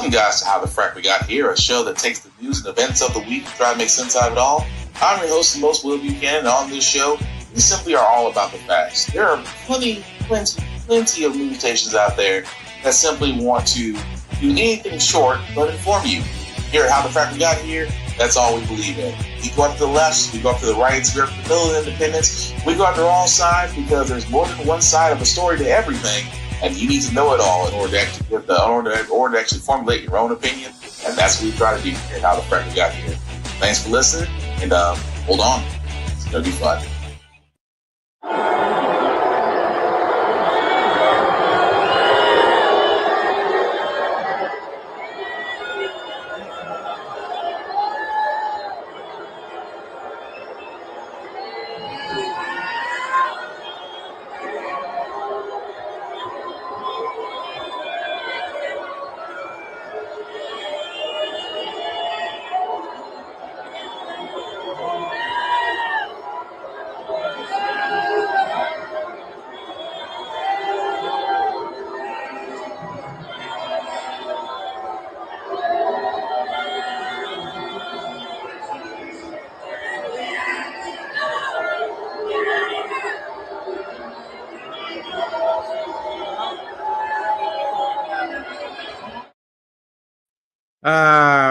Welcome, guys, to How the Frack We Got Here, a show that takes the news and events of the week and try to make sense out of it all. I'm your host, the most Will Buchanan, and on this show, we simply are all about the facts. There are plenty of news stations out there that simply want to do anything short but inform you. Here at How the Frack We Got Here, that's all we believe in. We go up to the left, we go up to the right, we go up to the middle of independence, we go up to the wrong side because there's more than one side of a story to everything. And you need to know it all in order to actually formulate your own opinion. And that's what we try to do here at How the Frack We Got Here. Thanks for listening, and hold on. It's going to be fun.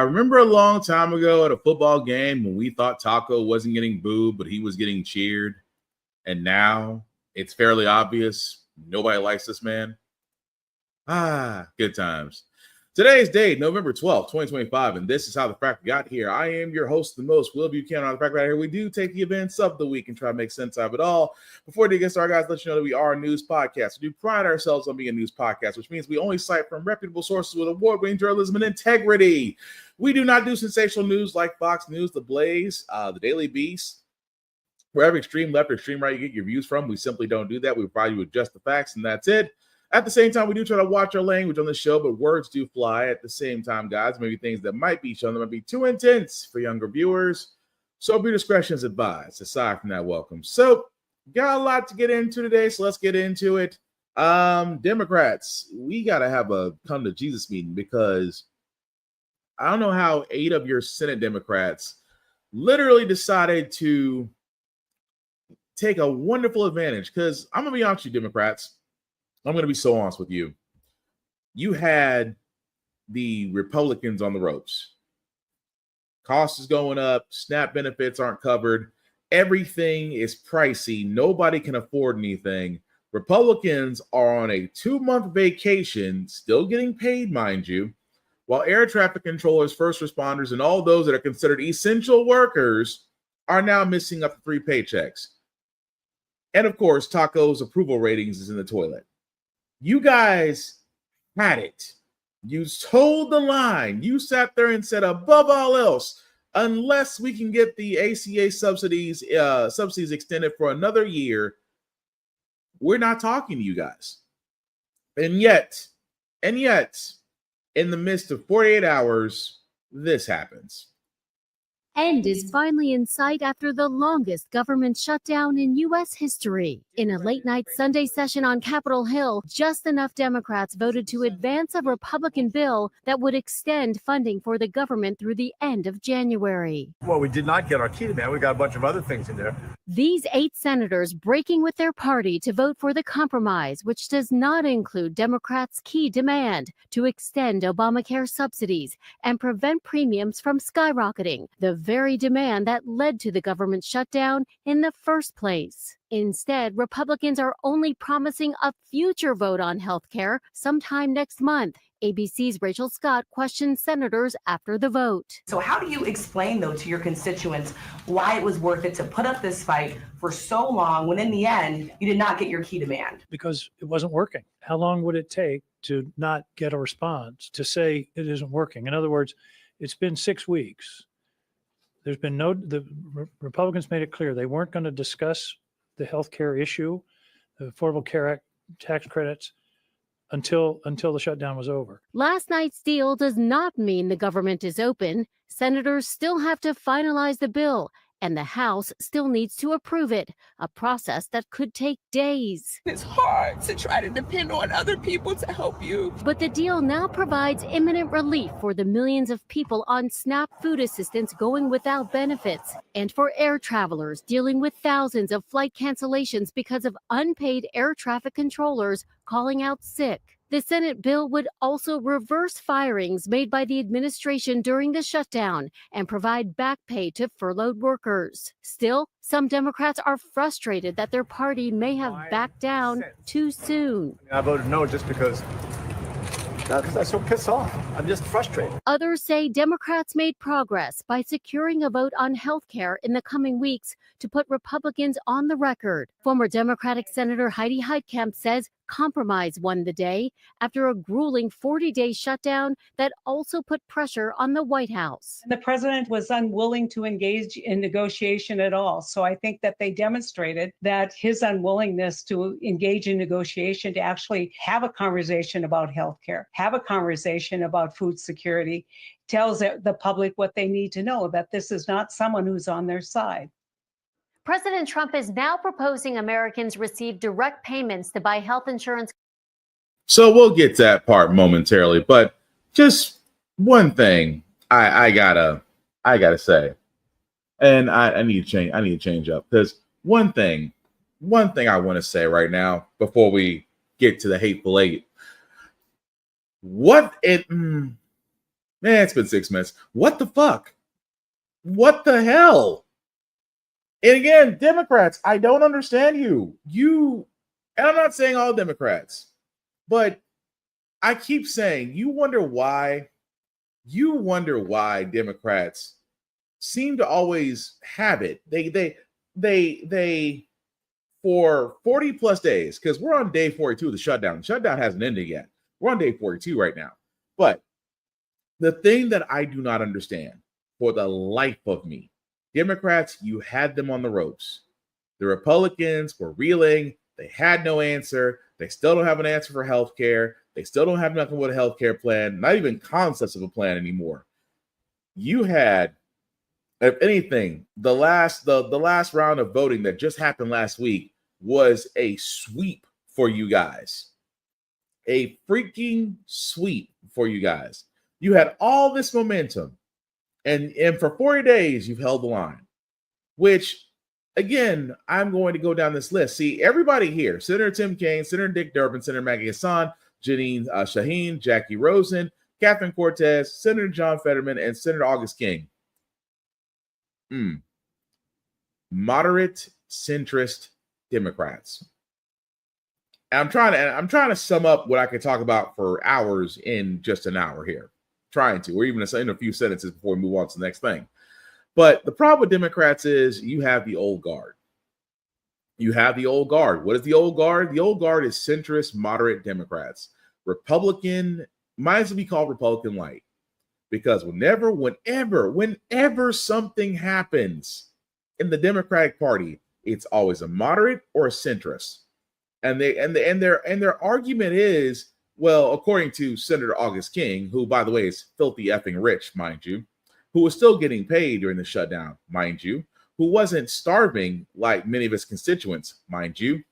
Remember a long time ago at a football game when we thought Taco wasn't getting booed, but he was getting cheered? And now it's fairly obvious nobody likes this man. Good times. Today's date, November 12th, 2025, and this is How the Frack Got Here. I am your host, the most Will Buchanan on the Frack Got Here. We do take the events of the week and try to make sense of it all. Before we get started, guys, let you know that we are a news podcast. We do pride ourselves on being a news podcast, which means we only cite from reputable sources with award-winning journalism and integrity. We do not do sensational news like Fox News, The Blaze, The Daily Beast. Wherever extreme left or extreme right you get your views from, we simply don't do that. We provide you with just the facts, and that's it. At the same time, we do try to watch our language on the show, but words do fly at the same time, guys. Maybe things that might be shown that might be too intense for younger viewers. So viewer discretion is advised. Aside from that, welcome. So, got a lot to get into today, so let's get into it. Democrats, we got to have a come to Jesus meeting because I don't know how 8 of your Senate Democrats literally decided to take a wonderful advantage. Because I'm going to be honest with you, Democrats. I'm going to be so honest with you. You had the Republicans on the ropes. Cost is going up. SNAP benefits aren't covered. Everything is pricey. Nobody can afford anything. Republicans are on a 2-month vacation, still getting paid, mind you, while air traffic controllers, first responders, and all those that are considered essential workers are now missing up to 3 paychecks. And of course, Taco's approval ratings is in the toilet. You guys had it. You told the line. You sat there and said, above all else, unless we can get the ACA subsidies extended for another year, we're not talking to you guys. And yet, in the midst of 48 hours, this happens. End is finally in sight after the longest government shutdown in U.S. history. In a late-night Sunday session on Capitol Hill, just enough Democrats voted to advance a Republican bill that would extend funding for the government through the end of January. Well, we did not get our key demand. We got a bunch of other things in there. These 8 senators breaking with their party to vote for the compromise, which does not include Democrats' key demand to extend Obamacare subsidies and prevent premiums from skyrocketing, the very demand that led to the government shutdown in the first place. Instead, Republicans are only promising a future vote on health care sometime next month. ABC's Rachel Scott questioned senators after the vote. So how do you explain, though, to your constituents why it was worth it to put up this fight for so long when in the end you did not get your key demand? Because it wasn't working. How long would it take to not get a response to say it isn't working? In other words, it's been 6 weeks. There's been the Republicans made it clear they weren't going to discuss the health care issue, the Affordable Care Act tax credits, until the shutdown was over. Last night's deal does not mean the government is open. Senators still have to finalize the bill, and the House still needs to approve it, a process that could take days. It's hard to try to depend on other people to help you. But the deal now provides imminent relief for the millions of people on SNAP food assistance going without benefits, and for air travelers dealing with thousands of flight cancellations because of unpaid air traffic controllers calling out sick. The Senate bill would also reverse firings made by the administration during the shutdown and provide back pay to furloughed workers. Still, some Democrats are frustrated that their party may have backed down too soon. I voted no just because I'm so pissed off. I'm just frustrated. Others say Democrats made progress by securing a vote on health care in the coming weeks to put Republicans on the record. Former Democratic Senator Heidi Heitkamp says compromise won the day after a grueling 40-day shutdown that also put pressure on the White House. The president was unwilling to engage in negotiation at all. So I think that they demonstrated that his unwillingness to engage in negotiation, to actually have a conversation about healthcare, have a conversation about food security, tells the public what they need to know, that this is not someone who's on their side. President Trump is now proposing Americans receive direct payments to buy health insurance. So we'll get to that part momentarily, but just one thing I gotta say, and I need to change up, because one thing I want to say right now before we get to the Hateful Eight. Man, it's been 6 minutes. What the fuck? What the hell? And again, Democrats, I don't understand you. And I'm not saying all Democrats, but I keep saying you wonder why Democrats seem to always have it. They for 40 plus days, because we're on day 42 of the shutdown. The shutdown hasn't ended yet. We're on day 42 right now. But the thing that I do not understand for the life of me, Democrats, you had them on the ropes. The Republicans were reeling. They had no answer. They still don't have an answer for health care. They still don't have nothing with a health care plan, not even concepts of a plan anymore. You had, if anything, the last round of voting that just happened last week was a sweep for you guys. A freaking sweep for you guys. You had all this momentum. And for 40 days, you've held the line, which, again, I'm going to go down this list. See, everybody here, Senator Tim Kaine, Senator Dick Durbin, Senator Maggie Hassan, Janine Shaheen, Jackie Rosen, Catherine Cortez, Senator John Fetterman, and Senator August King. Moderate centrist Democrats. And I'm trying to sum up what I could talk about for hours in just an hour here. Trying to, or even in a few sentences before we move on to the next thing. But the problem with Democrats is you have the old guard. You have the old guard. What is the old guard? The old guard is centrist, moderate Democrats. Republican, might as well be called Republican light. Because whenever something happens in the Democratic Party, it's always a moderate or a centrist. And their argument is, well, according to Senator August King, who, by the way, is filthy effing rich, mind you, who was still getting paid during the shutdown, mind you, who wasn't starving like many of his constituents, mind you.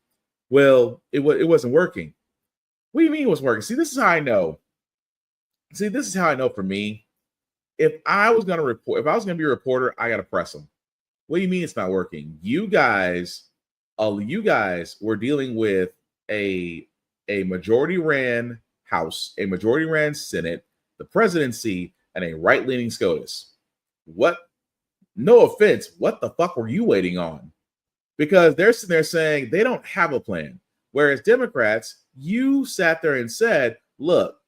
Well, it wasn't working. What do you mean it was working? See, this is how I know. See, this is how I know for me. If I was going to be a reporter, I got to press them. What do you mean it's not working? You guys were dealing with a majority ran House, a majority ran Senate, the presidency, and a right-leaning SCOTUS. What? No offense. What the fuck were you waiting on? Because they're sitting there saying they don't have a plan. Whereas Democrats, you sat there and said, look,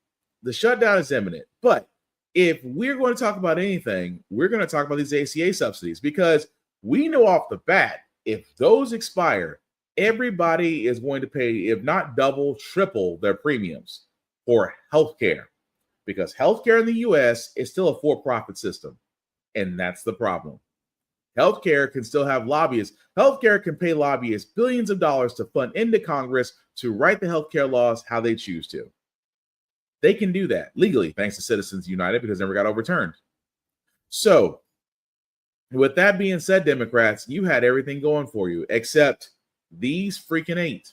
the shutdown is imminent. But if we're going to talk about anything, we're going to talk about these ACA subsidies, because we know off the bat, if those expire, everybody is going to pay, if not double, triple their premiums for healthcare, because healthcare in the U.S. is still a for-profit system. And that's the problem. Healthcare can still have lobbyists. Healthcare can pay lobbyists billions of dollars to fund into Congress to write the healthcare laws how they choose to. They can do that legally, thanks to Citizens United, because it never got overturned. So With that being said, Democrats, you had everything going for you except these freaking 8.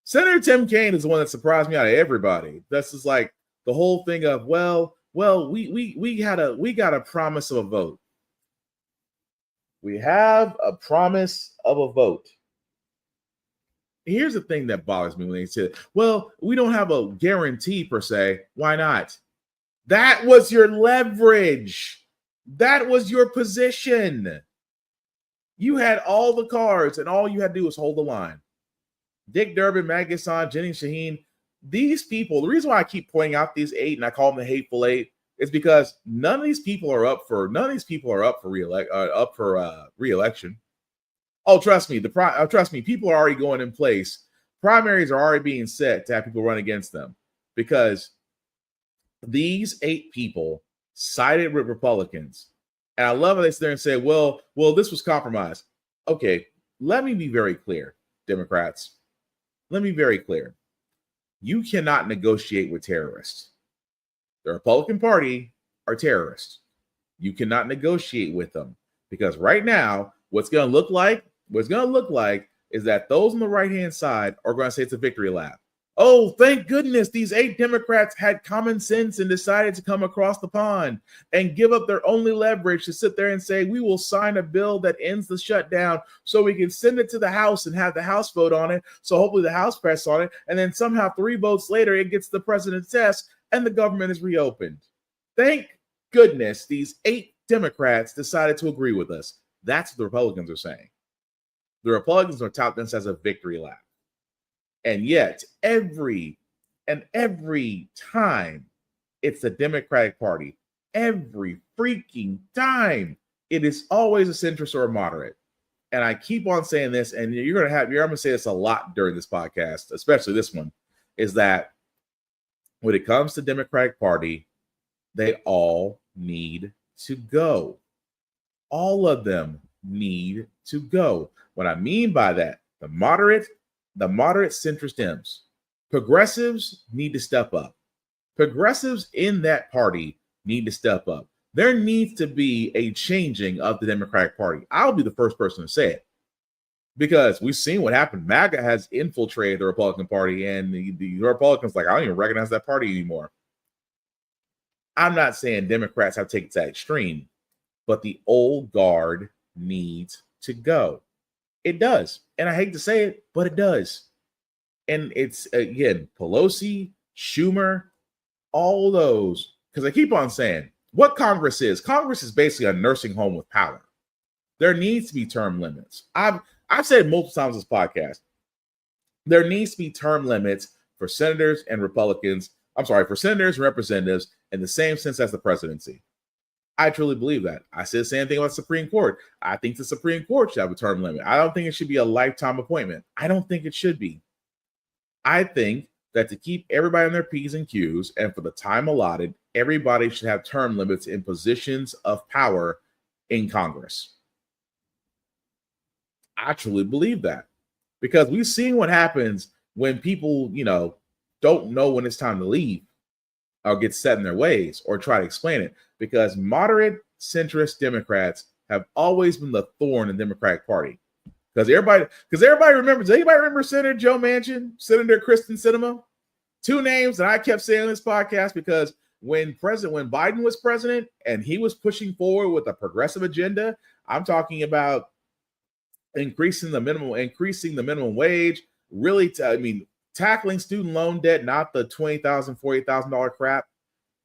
Senator Tim Kaine is the one that surprised me out of everybody. This is like the whole thing of, we got a promise of a vote. We have a promise of a vote. Here's the thing that bothers me when they say, well, we don't have a guarantee per se. Why not? That was your leverage. That was your position. You had all the cards, and all you had to do was hold the line. Dick Durbin, Matt Gasson, Jenny Shaheen, these people, the reason why I keep pointing out these 8 and I call them the hateful 8 is because none of these people are up for re-election. Oh, trust me, people are already going in place. Primaries are already being set to have people run against them because these 8 people sided with Republicans. And I love how they sit there and say, well, this was compromise. Okay, let me be very clear, Democrats. Let me be very clear. You cannot negotiate with terrorists. The Republican Party are terrorists. You cannot negotiate with them because right now, what's going to look like is that those on the right-hand side are going to say it's a victory lap. Oh, thank goodness these 8 Democrats had common sense and decided to come across the pond and give up their only leverage to sit there and say, we will sign a bill that ends the shutdown so we can send it to the House and have the House vote on it. So hopefully the House press on it. And then somehow 3 votes later, it gets the president's desk and the government is reopened. Thank goodness these 8 Democrats decided to agree with us. That's what the Republicans are saying. The Republicans are touting this as a victory lap. And yet, every time it's the Democratic Party, every freaking time, it is always a centrist or a moderate. And I keep on saying this, and I'm going to say this a lot during this podcast, especially this one, is that when it comes to Democratic Party, they all need to go. All of them need to go. What I mean by that, the moderate centrist Dems, progressives need to step up. Progressives in that party need to step up. There needs to be a changing of the Democratic Party. I'll be the first person to say it because we've seen what happened. MAGA has infiltrated the Republican Party, and the Republicans I don't even recognize that party anymore. I'm not saying Democrats have taken it to that extreme, but the old guard needs to go. It does. And I hate to say it, but it does. And it's, again, Pelosi, Schumer, all those, because I keep on saying what Congress is basically a nursing home with power. There needs to be term limits. I've said multiple times on this podcast, there needs to be term limits for senators and for senators and representatives in the same sense as the presidency. I truly believe that. I said the same thing about the Supreme Court. I think the Supreme Court should have a term limit. I don't think it should be a lifetime appointment. I don't think it should be. I think that to keep everybody on their P's and Q's and for the time allotted, everybody should have term limits in positions of power in Congress. I truly believe that because we've seen what happens when people, don't know when it's time to leave or get set in their ways or try to explain it, because moderate centrist Democrats have always been the thorn in the Democratic Party. Because everybody remembers, does anybody remember Senator Joe Manchin, Senator Kristen Sinema? 2 names that I kept saying on this podcast because when Biden was president and he was pushing forward with a progressive agenda, I'm talking about increasing the minimum wage, tackling student loan debt, not the $20,000, $40,000 crap,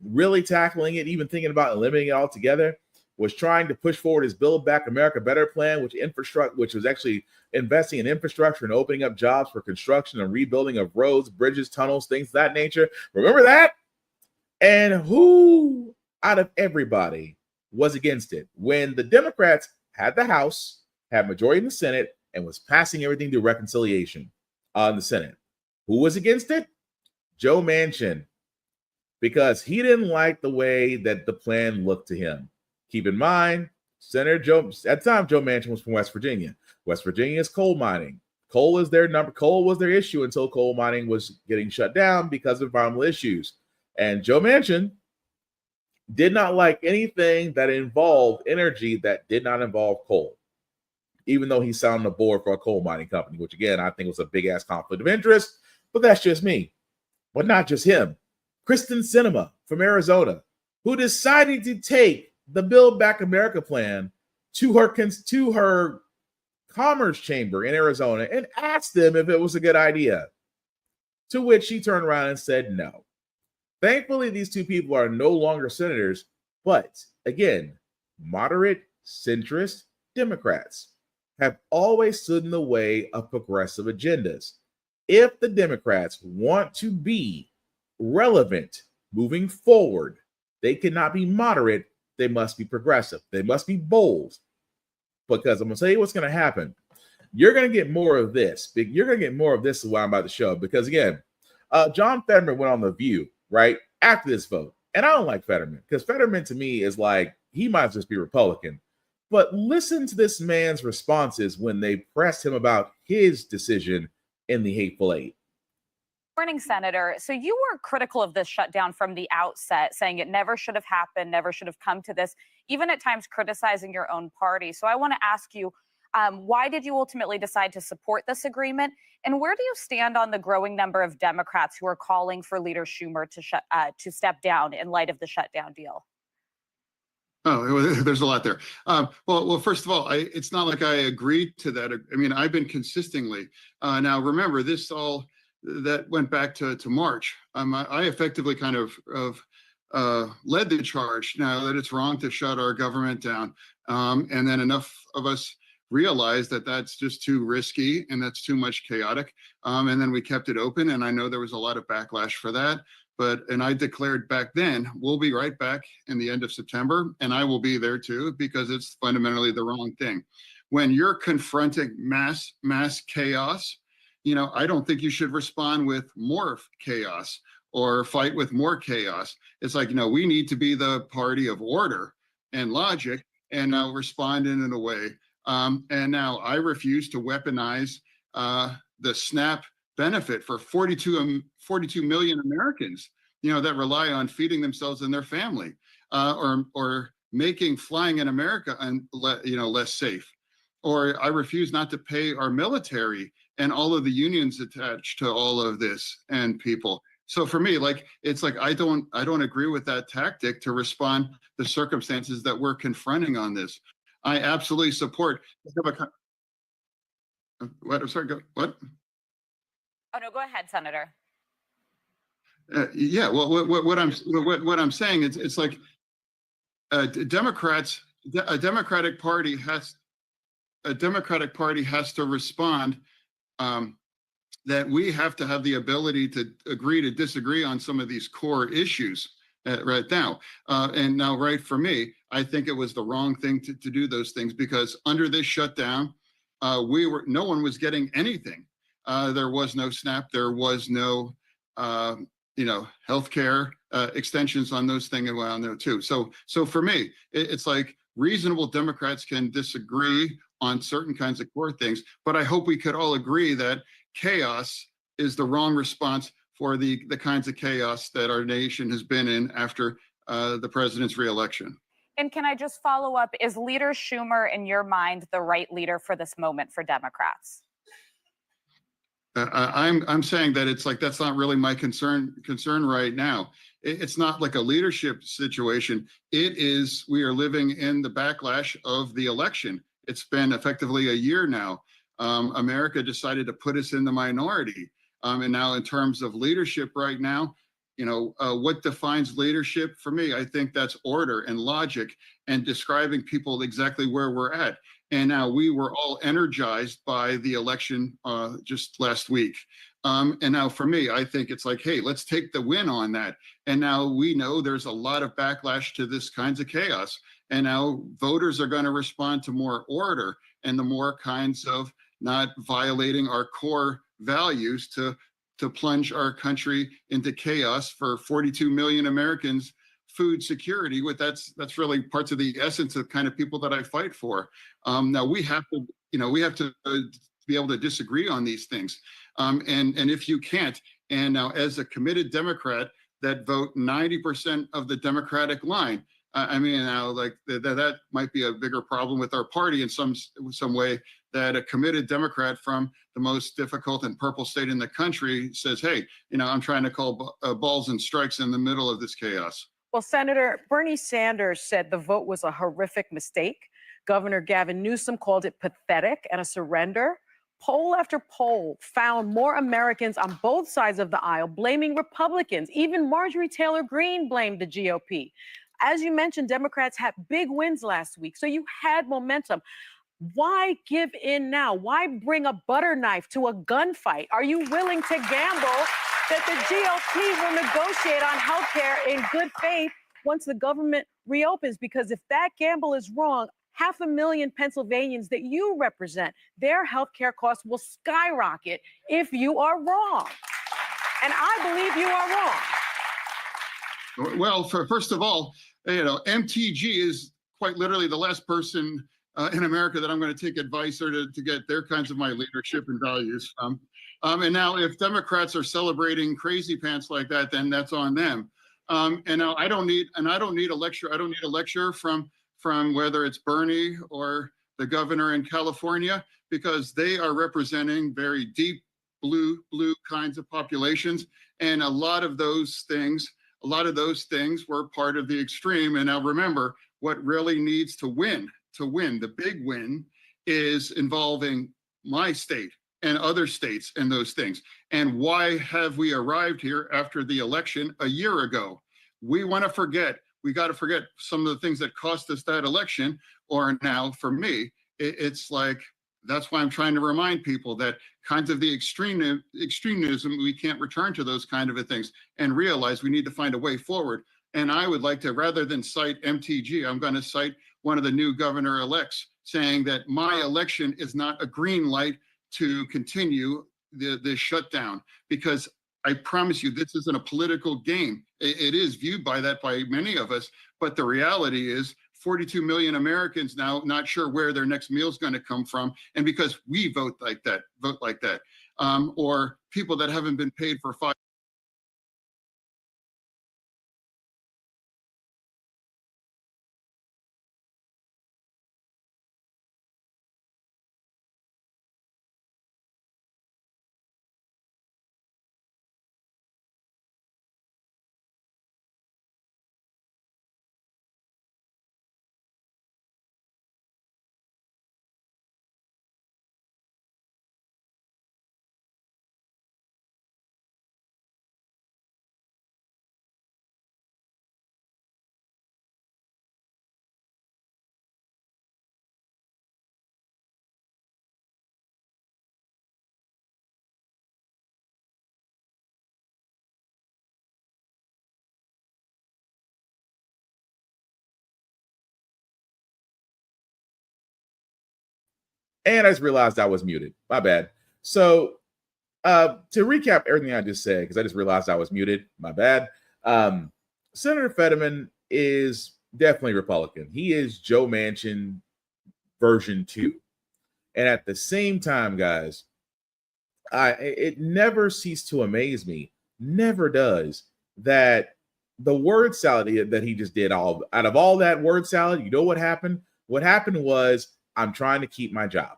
really tackling it, even thinking about eliminating it altogether, was trying to push forward his Build Back America Better plan, which was actually investing in infrastructure and opening up jobs for construction and rebuilding of roads, bridges, tunnels, things of that nature. Remember that? And who out of everybody was against it? When the Democrats had the House, had majority in the Senate, and was passing everything through reconciliation in the Senate. Who was against it? Joe Manchin, because he didn't like the way that the plan looked to him. Keep in mind, at the time, Joe Manchin was from West Virginia. West Virginia is coal mining. Coal was their issue until coal mining was getting shut down because of environmental issues. And Joe Manchin did not like anything that involved energy that did not involve coal, even though he signed on the board for a coal mining company, which again, I think was a big ass conflict of interest, but that's just me. But not just him. Kristen Sinema from Arizona, who decided to take the Build Back America plan to her commerce chamber in Arizona and asked them if it was a good idea, to which she turned around and said no. Thankfully, these two people are no longer senators, but again, moderate, centrist Democrats have always stood in the way of progressive agendas. If the Democrats want to be relevant moving forward, they cannot be moderate. They must be progressive. They must be bold. Because I'm going to tell you what's going to happen. You're going to get more of this. You're going to get more of this while I'm about to show. Because again, John Fetterman went on The View, right, after this vote. And I don't like Fetterman, because Fetterman to me is like, he might just be Republican. But listen to this man's responses when they pressed him about his decision in the Hateful Eight. Morning, Senator. So you were critical of this shutdown from the outset, saying it never should have happened, never should have come to this, even at times criticizing your own party. So I want to ask you, why did you ultimately decide to support this agreement? And where do you stand on the growing number of Democrats who are calling for Leader Schumer to step down in light of the shutdown deal? Oh, there's a lot there. Well, first of all, it's not like I agreed to that. I mean, I've been consistently. Now, remember, this all that went back to March. I effectively kind of led the charge now that it's wrong to shut our government down. And then enough of us realized that that's just too risky and that's too much chaotic. And then we kept it open. And I know there was a lot of backlash for that. And I declared back then, we'll be right back in the end of September, and I will be there too, because it's fundamentally the wrong thing. When you're confronting mass chaos, I don't think you should respond with more chaos or fight with more chaos. It's like, we need to be the party of order and logic and now respond in a way. And now I refuse to weaponize the SNAP benefit for 42 million Americans, that rely on feeding themselves and their family, or making flying in America less safe. Or I refuse not to pay our military and all of the unions attached to all of this and people. So for me, it's like I don't agree with that tactic to respond to the circumstances that we're confronting on this. I absolutely support. What? I'm sorry. What? Oh no, go ahead, Senator. Yeah. Well, what I'm saying is, it's like a Democratic Party has to respond. That we have to have the ability to agree to disagree on some of these core issues right now. And now, right, for me, I think it was the wrong thing to do those things, because under this shutdown, no one was getting anything. There was no SNAP. There was no, healthcare extensions on those things around there too. So for me, it's like reasonable Democrats can disagree on certain kinds of core things, but I hope we could all agree that chaos is the wrong response for the kinds of chaos that our nation has been in after the president's reelection. And can I just follow up? Is Leader Schumer, in your mind, the right leader for this moment for Democrats? I'm saying that it's like, that's not really my concern right now. It's not like a leadership situation. It is, we are living in the backlash of the election. It's been effectively a year now. America decided to put us in the minority. And now in terms of leadership right now, what defines leadership for me? I think that's order and logic and describing people exactly where we're at. And now we were all energized by the election just last week. And now for me, I think it's like, hey, let's take the win on that. And now we know there's a lot of backlash to this kinds of chaos. And now voters are going to respond to more order and the more kinds of not violating our core values to plunge our country into chaos for 42 million Americans. Food security, that's really parts of the essence of kind of people that I fight for. Now we have to be able to disagree on these things. And if you can't, and now as a committed Democrat, that vote 90% of the Democratic line. I mean, now like that might be a bigger problem with our party in some way, that a committed Democrat from the most difficult and purple state in the country says, hey, I'm trying to call balls and strikes in the middle of this chaos. Well, Senator Bernie Sanders said the vote was a horrific mistake. Governor Gavin Newsom called it pathetic and a surrender. Poll after poll found more Americans on both sides of the aisle blaming Republicans. Even Marjorie Taylor Greene blamed the GOP. As you mentioned, Democrats had big wins last week, so you had momentum. Why give in now? Why bring a butter knife to a gunfight? Are you willing to gamble that the GOP will negotiate on health care in good faith once the government reopens? Because if that gamble is wrong, 500,000 Pennsylvanians that you represent, their health care costs will skyrocket if you are wrong. And I believe you are wrong. Well, first of all, MTG is quite literally the last person in America that I'm going to take advice or to get their kinds of my leadership and values from. And now, if Democrats are celebrating crazy pants like that, then that's on them. And now I don't need a lecture. I don't need a lecture from whether it's Bernie or the governor in California, because they are representing very deep blue kinds of populations, and a lot of those things were part of the extreme. And now remember, what really needs to win, the big win, is involving my state and other states and those things. And why have we arrived here after the election a year ago? We got to forget some of the things that cost us that election. Or now, for me, it's like, that's why I'm trying to remind people that kinds of the extremism, we can't return to those kind of things, and realize we need to find a way forward. And I would like to, rather than cite MTG, I'm going to cite one of the new governor-elects saying that my election is not a green light to continue the shutdown, because I promise you, this isn't a political game. It is viewed by many of us, but the reality is 42 million Americans now not sure where their next meal is going to come from. And because we vote like that, or people that haven't been paid for 5. And I just realized I was muted. My bad. So to recap everything I just said, because I just realized I was muted. My bad. Senator Fetterman is definitely Republican. He is Joe Manchin version 2. And at the same time, guys, it never ceased to amaze me, never does, that the word salad that he just did, out of all that word salad, you know what happened? What happened was, I'm trying to keep my job.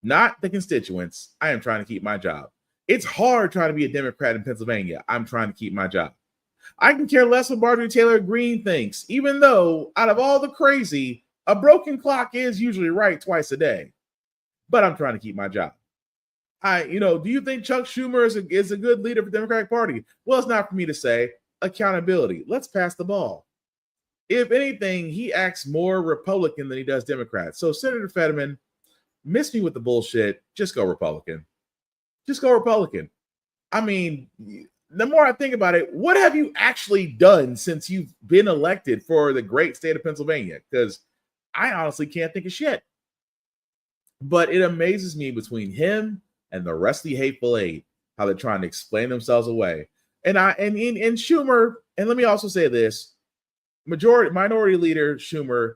Not the constituents. I am trying to keep my job. It's hard trying to be a Democrat in Pennsylvania. I'm trying to keep my job. I can care less what Marjorie Taylor Greene thinks, even though out of all the crazy, a broken clock is usually right twice a day. But I'm trying to keep my job. Do you think Chuck Schumer is a good leader for the Democratic Party? Well, it's not for me to say. Accountability. Let's pass the ball. If anything, he acts more Republican than he does Democrat. So Senator Fetterman, miss me with the bullshit. Just go Republican. Just go Republican. I mean, the more I think about it, what have you actually done since you've been elected for the great state of Pennsylvania? Because I honestly can't think of shit. But it amazes me between him and the rest of the Hateful Eight, how they're trying to explain themselves away. And Schumer, and let me also say this, minority leader Schumer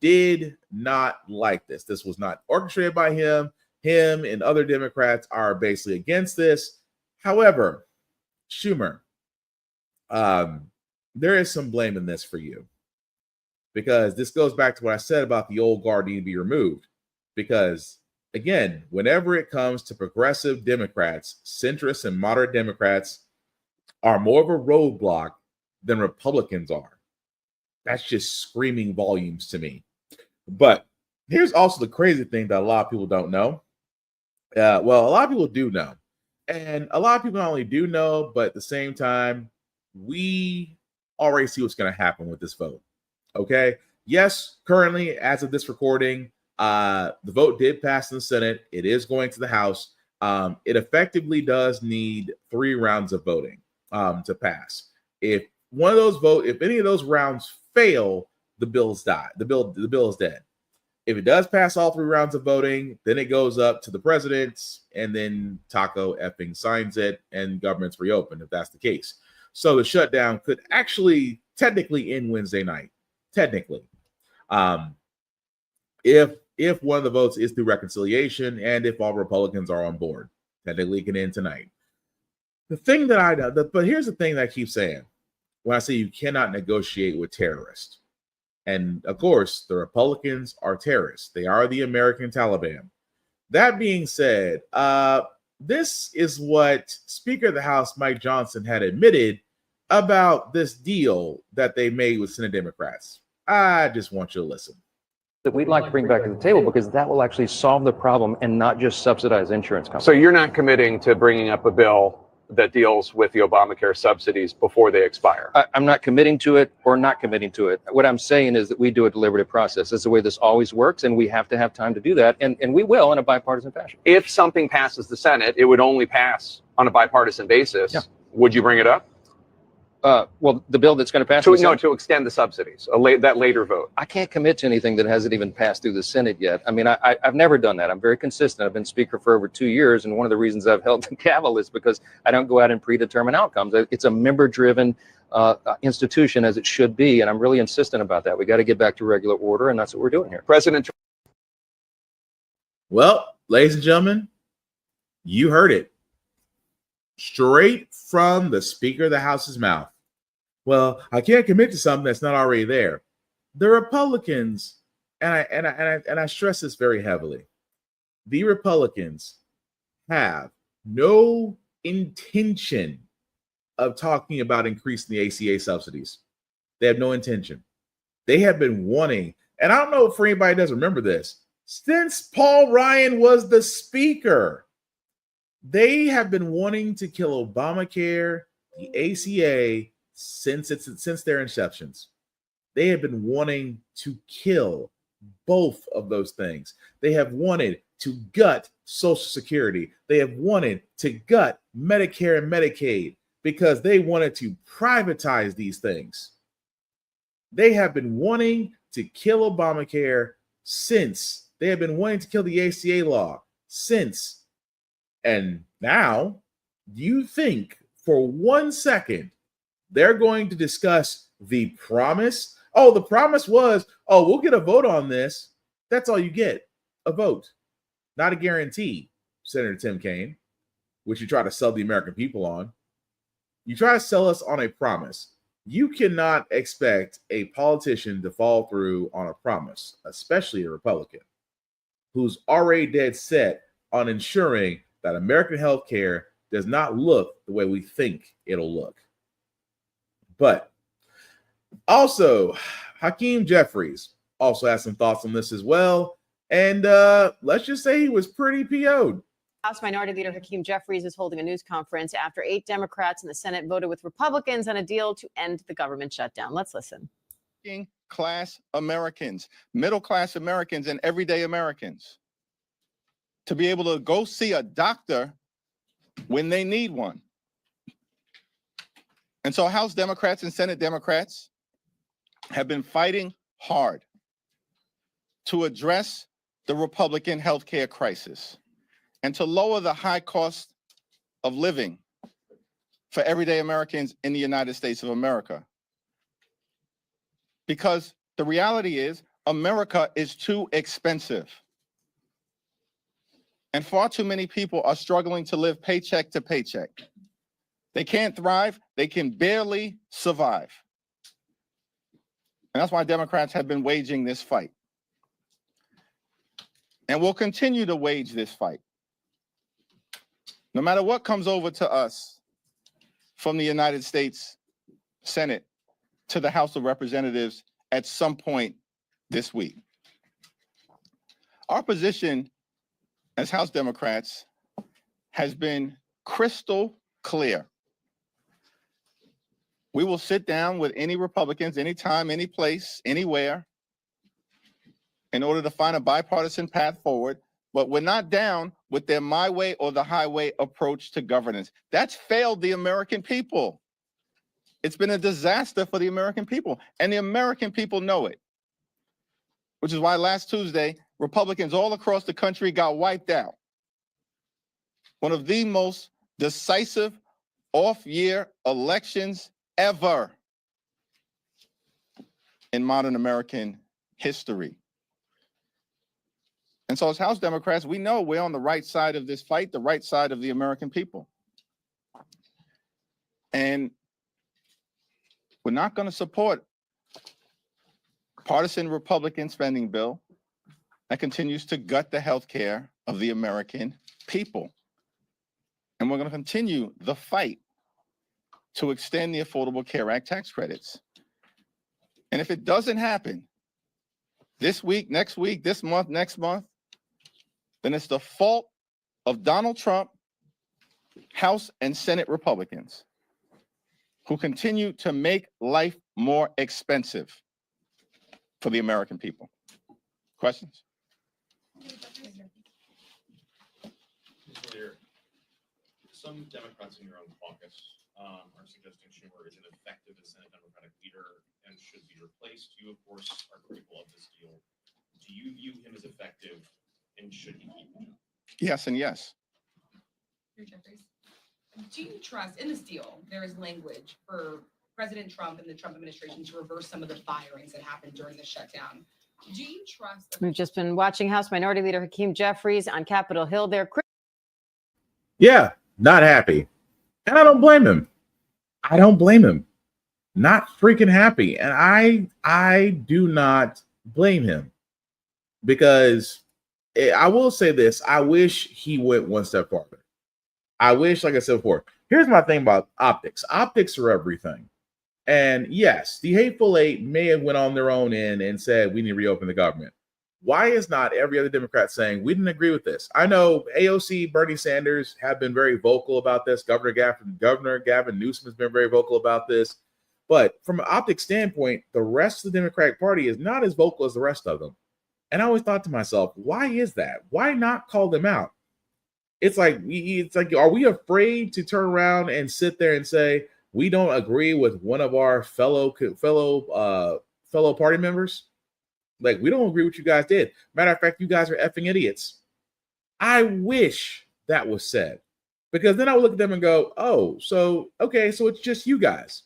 did not like this. This was not orchestrated by him. Him and other Democrats are basically against this. However, Schumer, there is some blame in this for you, because this goes back to what I said about the old guard needing to be removed. Because again, whenever it comes to progressive Democrats, centrist and moderate Democrats are more of a roadblock than Republicans are. That's just screaming volumes to me. But here's also the crazy thing that a lot of people don't know. Well, a lot of people do know. And a lot of people not only do know, but at the same time, we already see what's going to happen with this vote. Okay. Yes, currently, as of this recording, the vote did pass in the Senate. It is going to the House. It effectively does need 3 rounds of voting to pass. If any of those rounds fail, the bill's died. The bill is dead. If it does pass all 3 rounds of voting, then it goes up to the president, and then Taco effing signs it, and government's reopened if that's the case. So the shutdown could actually technically end Wednesday night. Technically. If one of the votes is through reconciliation, and if all Republicans are on board, technically it can end tonight. But here's the thing that I keep saying when I say you cannot negotiate with terrorists. And of course, the Republicans are terrorists. They are the American Taliban. That being said, this is what Speaker of the House Mike Johnson had admitted about this deal that they made with Senate Democrats. I just want you to listen. That we'd like to bring back to the table, because that will actually solve the problem and not just subsidize insurance companies. So you're not committing to bringing up a bill that deals with the Obamacare subsidies before they expire? I'm not committing to it or not committing to it. What I'm saying is that we do a deliberative process. That's the way this always works, and we have to have time to do that, and we will in a bipartisan fashion. If something passes the Senate, it would only pass on a bipartisan basis. Yeah. Would you bring it up? Well, the bill that's going to pass to extend the subsidies, that later vote. I can't commit to anything that hasn't even passed through the Senate yet. I mean, I've never done that. I'm very consistent. I've been Speaker for over 2 years, and one of the reasons I've held the gavel is because I don't go out and predetermine outcomes. It's a member-driven institution, as it should be, and I'm really insistent about that. We got to get back to regular order, and that's what we're doing here. Well, ladies and gentlemen, you heard it straight from the Speaker of the House's mouth. Well, I can't commit to something that's not already there. The Republicans, and I stress this very heavily, the Republicans have no intention of talking about increasing the ACA subsidies. They have no intention. They have been wanting, and I don't know if anybody does remember this, since Paul Ryan was the Speaker, they have been wanting to kill Obamacare, the ACA, since their inceptions. They have been wanting to kill both of those things. They have wanted to gut Social Security. They have wanted to gut Medicare and Medicaid because they wanted to privatize these things. They have been wanting to kill Obamacare since. They have been wanting to kill the ACA law since. And now, you think for 1 second they're going to discuss the promise? Oh, the promise was, we'll get a vote on this. That's all you get, a vote. Not a guarantee, Senator Tim Kaine, which you try to sell the American people on. You try to sell us on a promise. You cannot expect a politician to follow through on a promise, especially a Republican, who's already dead set on ensuring that American healthcare does not look the way we think it'll look. But also, Hakeem Jeffries also has some thoughts on this as well. And let's just say he was pretty PO'd. House Minority Leader Hakeem Jeffries is holding a news conference after 8 Democrats in the Senate voted with Republicans on a deal to end the government shutdown. Let's listen. Class Americans, middle class Americans, and everyday Americans to be able to go see a doctor when they need one. And so House Democrats and Senate Democrats have been fighting hard to address the Republican healthcare crisis and to lower the high cost of living for everyday Americans in the United States of America. Because the reality is, America is too expensive. And far too many people are struggling to live paycheck to paycheck. They can't thrive. They can barely survive. And that's why Democrats have been waging this fight. And we'll continue to wage this fight. No matter what comes over to us from the United States Senate to the House of Representatives at some point this week. Our position as House Democrats has been crystal clear. We will sit down with any Republicans, anytime, any place, anywhere, in order to find a bipartisan path forward, but we're not down with their my way or the highway approach to governance. That's failed the American people. It's been a disaster for the American people, and the American people know it, which is why last Tuesday, Republicans all across the country got wiped out. One of the most decisive off-year elections ever in modern American history. And so as House Democrats, we know we're on the right side of this fight, the right side of the American people. And we're not going to support partisan Republican spending bill that continues to gut the health care of the American people. And we're going to continue the fight to extend the Affordable Care Act tax credits. And if it doesn't happen this week, next week, this month, next month, then it's the fault of Donald Trump, House and Senate Republicans, who continue to make life more expensive for the American people. Questions? Some Democrats in your own caucus are suggesting Schumer is an effective Senate Democratic leader and should be replaced. You, of course, are critical of this deal. Do you view him as effective, and should he keep the job? Yes and yes. Do you trust in this deal? There is language for President Trump and the Trump administration to reverse some of the firings that happened during the shutdown. Do you trust? We've just been watching House Minority Leader Hakeem Jeffries on Capitol Hill there. Yeah, not happy. And I don't blame him. I don't blame him. Not freaking happy. And I do not blame him, because I will say this. I wish he went one step farther. I wish, like I said before, here's my thing about optics. Optics are everything. And yes, the Hateful Eight may have went on their own end and said, we need to reopen the government. Why is not every other Democrat saying, we didn't agree with this? I know AOC, Bernie Sanders have been very vocal about this. Governor Gavin Newsom has been very vocal about this. But from an optics standpoint, the rest of the Democratic Party is not as vocal as the rest of them. And I always thought to myself, why is that? Why not call them out? It's like, are we afraid to turn around and sit there and say, we don't agree with one of our fellow party members? Like, we don't agree with what you guys did. Matter of fact, you guys are effing idiots. I wish that was said, because then I would look at them and go, oh, so, okay, so it's just you guys.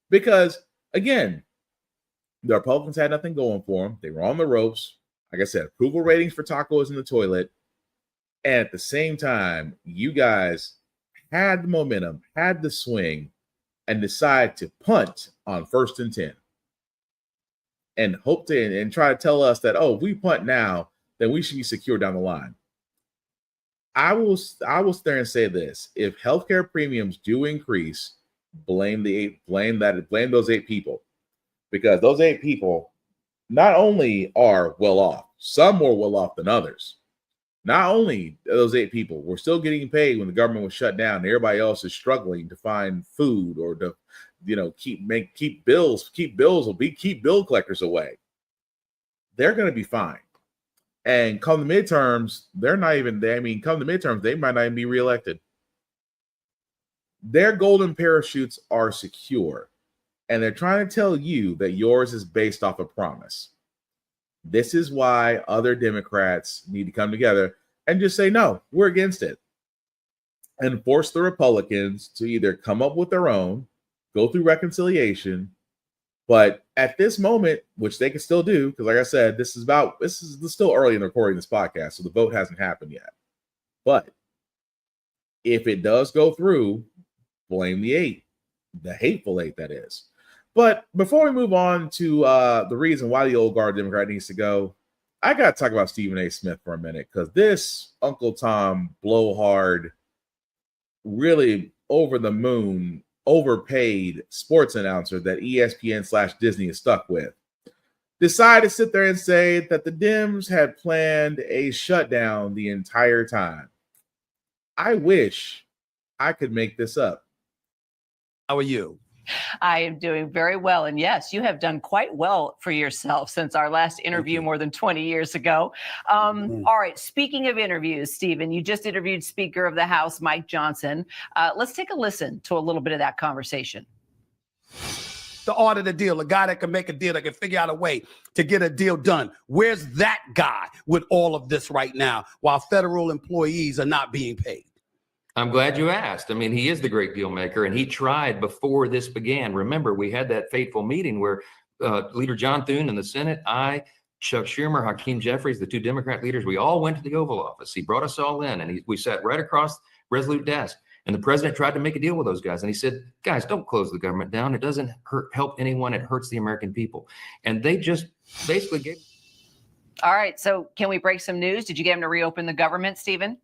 Because, again, the Republicans had nothing going for them. They were on the ropes. Like I said, approval ratings for Taco is in the toilet. And at the same time, you guys had the momentum, had the swing, and decide to punt on 1st and 10. And hope to and try to tell us that, oh, if we punt now, then we should be secure down the line. I will sit there and say this: if healthcare premiums do increase, blame those 8 people, because those 8 people not only are well off, some more well off than others. Not only those 8 people were still getting paid when the government was shut down, and everybody else is struggling to find food or to, keep bill collectors away. They're going to be fine. And come the midterms, they might not even be reelected. Their golden parachutes are secure, and they're trying to tell you that yours is based off a promise. This is why other Democrats need to come together and just say, no, we're against it. And force the Republicans to either come up with their own, go through reconciliation. But at this moment, which they can still do, because like I said, this is still early in recording this podcast, so the vote hasn't happened yet. But if it does go through, blame the 8, the hateful 8, that is. But before we move on to the reason why the old guard Democrat needs to go, I got to talk about Stephen A. Smith for a minute, because this Uncle Tom blowhard, really over the moon, overpaid sports announcer that ESPN/Disney is stuck with, decided to sit there and say that the Dems had planned a shutdown the entire time. I wish I could make this up. How are you? I am doing very well. And yes, you have done quite well for yourself since our last interview more than 20 years ago. All right. Speaking of interviews, Stephen, you just interviewed Speaker of the House, Mike Johnson. Let's take a listen to a little bit of that conversation. The art of the deal, a guy that can make a deal, that can figure out a way to get a deal done. Where's that guy with all of this right now while federal employees are not being paid? I'm glad you asked. I mean, he is the great deal maker, and he tried before this began. Remember, we had that fateful meeting where Leader John Thune in the Senate, I, Chuck Schumer, Hakeem Jeffries, the 2 Democrat leaders, we all went to the Oval Office. He brought us all in, and we sat right across Resolute desk. And the president tried to make a deal with those guys. And he said, guys, don't close the government down. It doesn't help anyone. It hurts the American people. And they just basically gave. All right. So can we break some news? Did you get him to reopen the government, Stephen?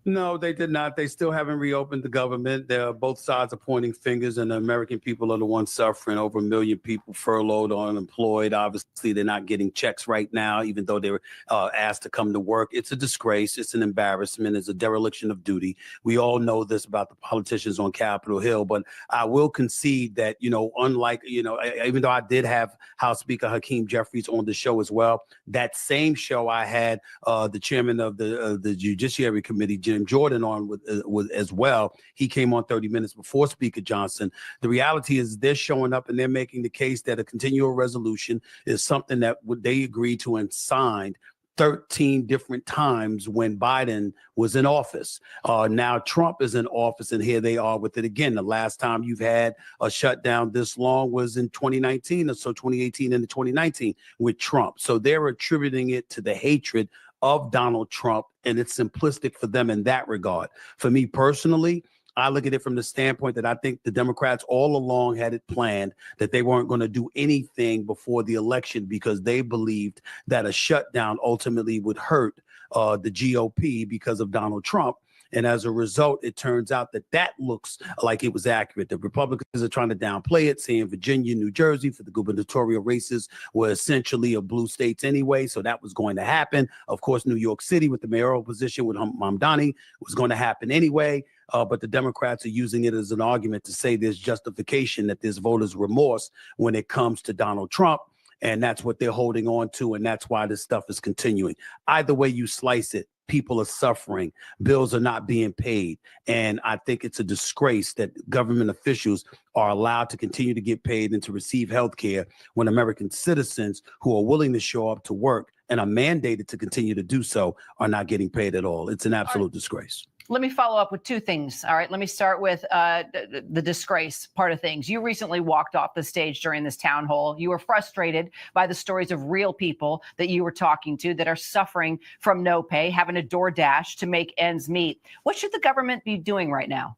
No, they did not. They still haven't reopened the government. Both sides are pointing fingers, and the American people are the ones suffering. Over 1 million people furloughed or unemployed. Obviously, they're not getting checks right now, even though they were asked to come to work. It's a disgrace. It's an embarrassment. It's a dereliction of duty. We all know this about the politicians on Capitol Hill, but I will concede that, unlike, even though I did have House Speaker Hakeem Jeffries on the show as well, that same show I had the chairman of the Judiciary Committee, Jim Jordan, on with as well. He came on 30 minutes before Speaker Johnson. The reality is they're showing up and they're making the case that a continual resolution is something that they agreed to and signed 13 different times when Biden was in office. Now Trump is in office, and here they are with it again. The last time you've had a shutdown this long was in 2019, or so 2018 into 2019 with Trump. So they're attributing it to the hatred of Donald Trump, and it's simplistic for them in that regard. For me personally, I look at it from the standpoint that I think the Democrats all along had it planned that they weren't going to do anything before the election because they believed that a shutdown ultimately would hurt the GOP because of Donald Trump. And as a result, it turns out that looks like it was accurate. The Republicans are trying to downplay it, saying Virginia, New Jersey for the gubernatorial races were essentially a blue states anyway. So that was going to happen. Of course, New York City with the mayoral position with Mamdani was going to happen anyway. But the Democrats are using it as an argument to say there's justification, that there's voters' remorse when it comes to Donald Trump. And that's what they're holding on to. And that's why this stuff is continuing. Either way you slice it, people are suffering. Bills are not being paid. And I think it's a disgrace that government officials are allowed to continue to get paid and to receive health care when American citizens who are willing to show up to work and are mandated to continue to do so are not getting paid at all. It's an absolute disgrace. Let me follow up with 2 things. All right. Let me start with the disgrace part of things. You recently walked off the stage during this town hall. You were frustrated by the stories of real people that you were talking to that are suffering from no pay, having a DoorDash to make ends meet. What should the government be doing right now?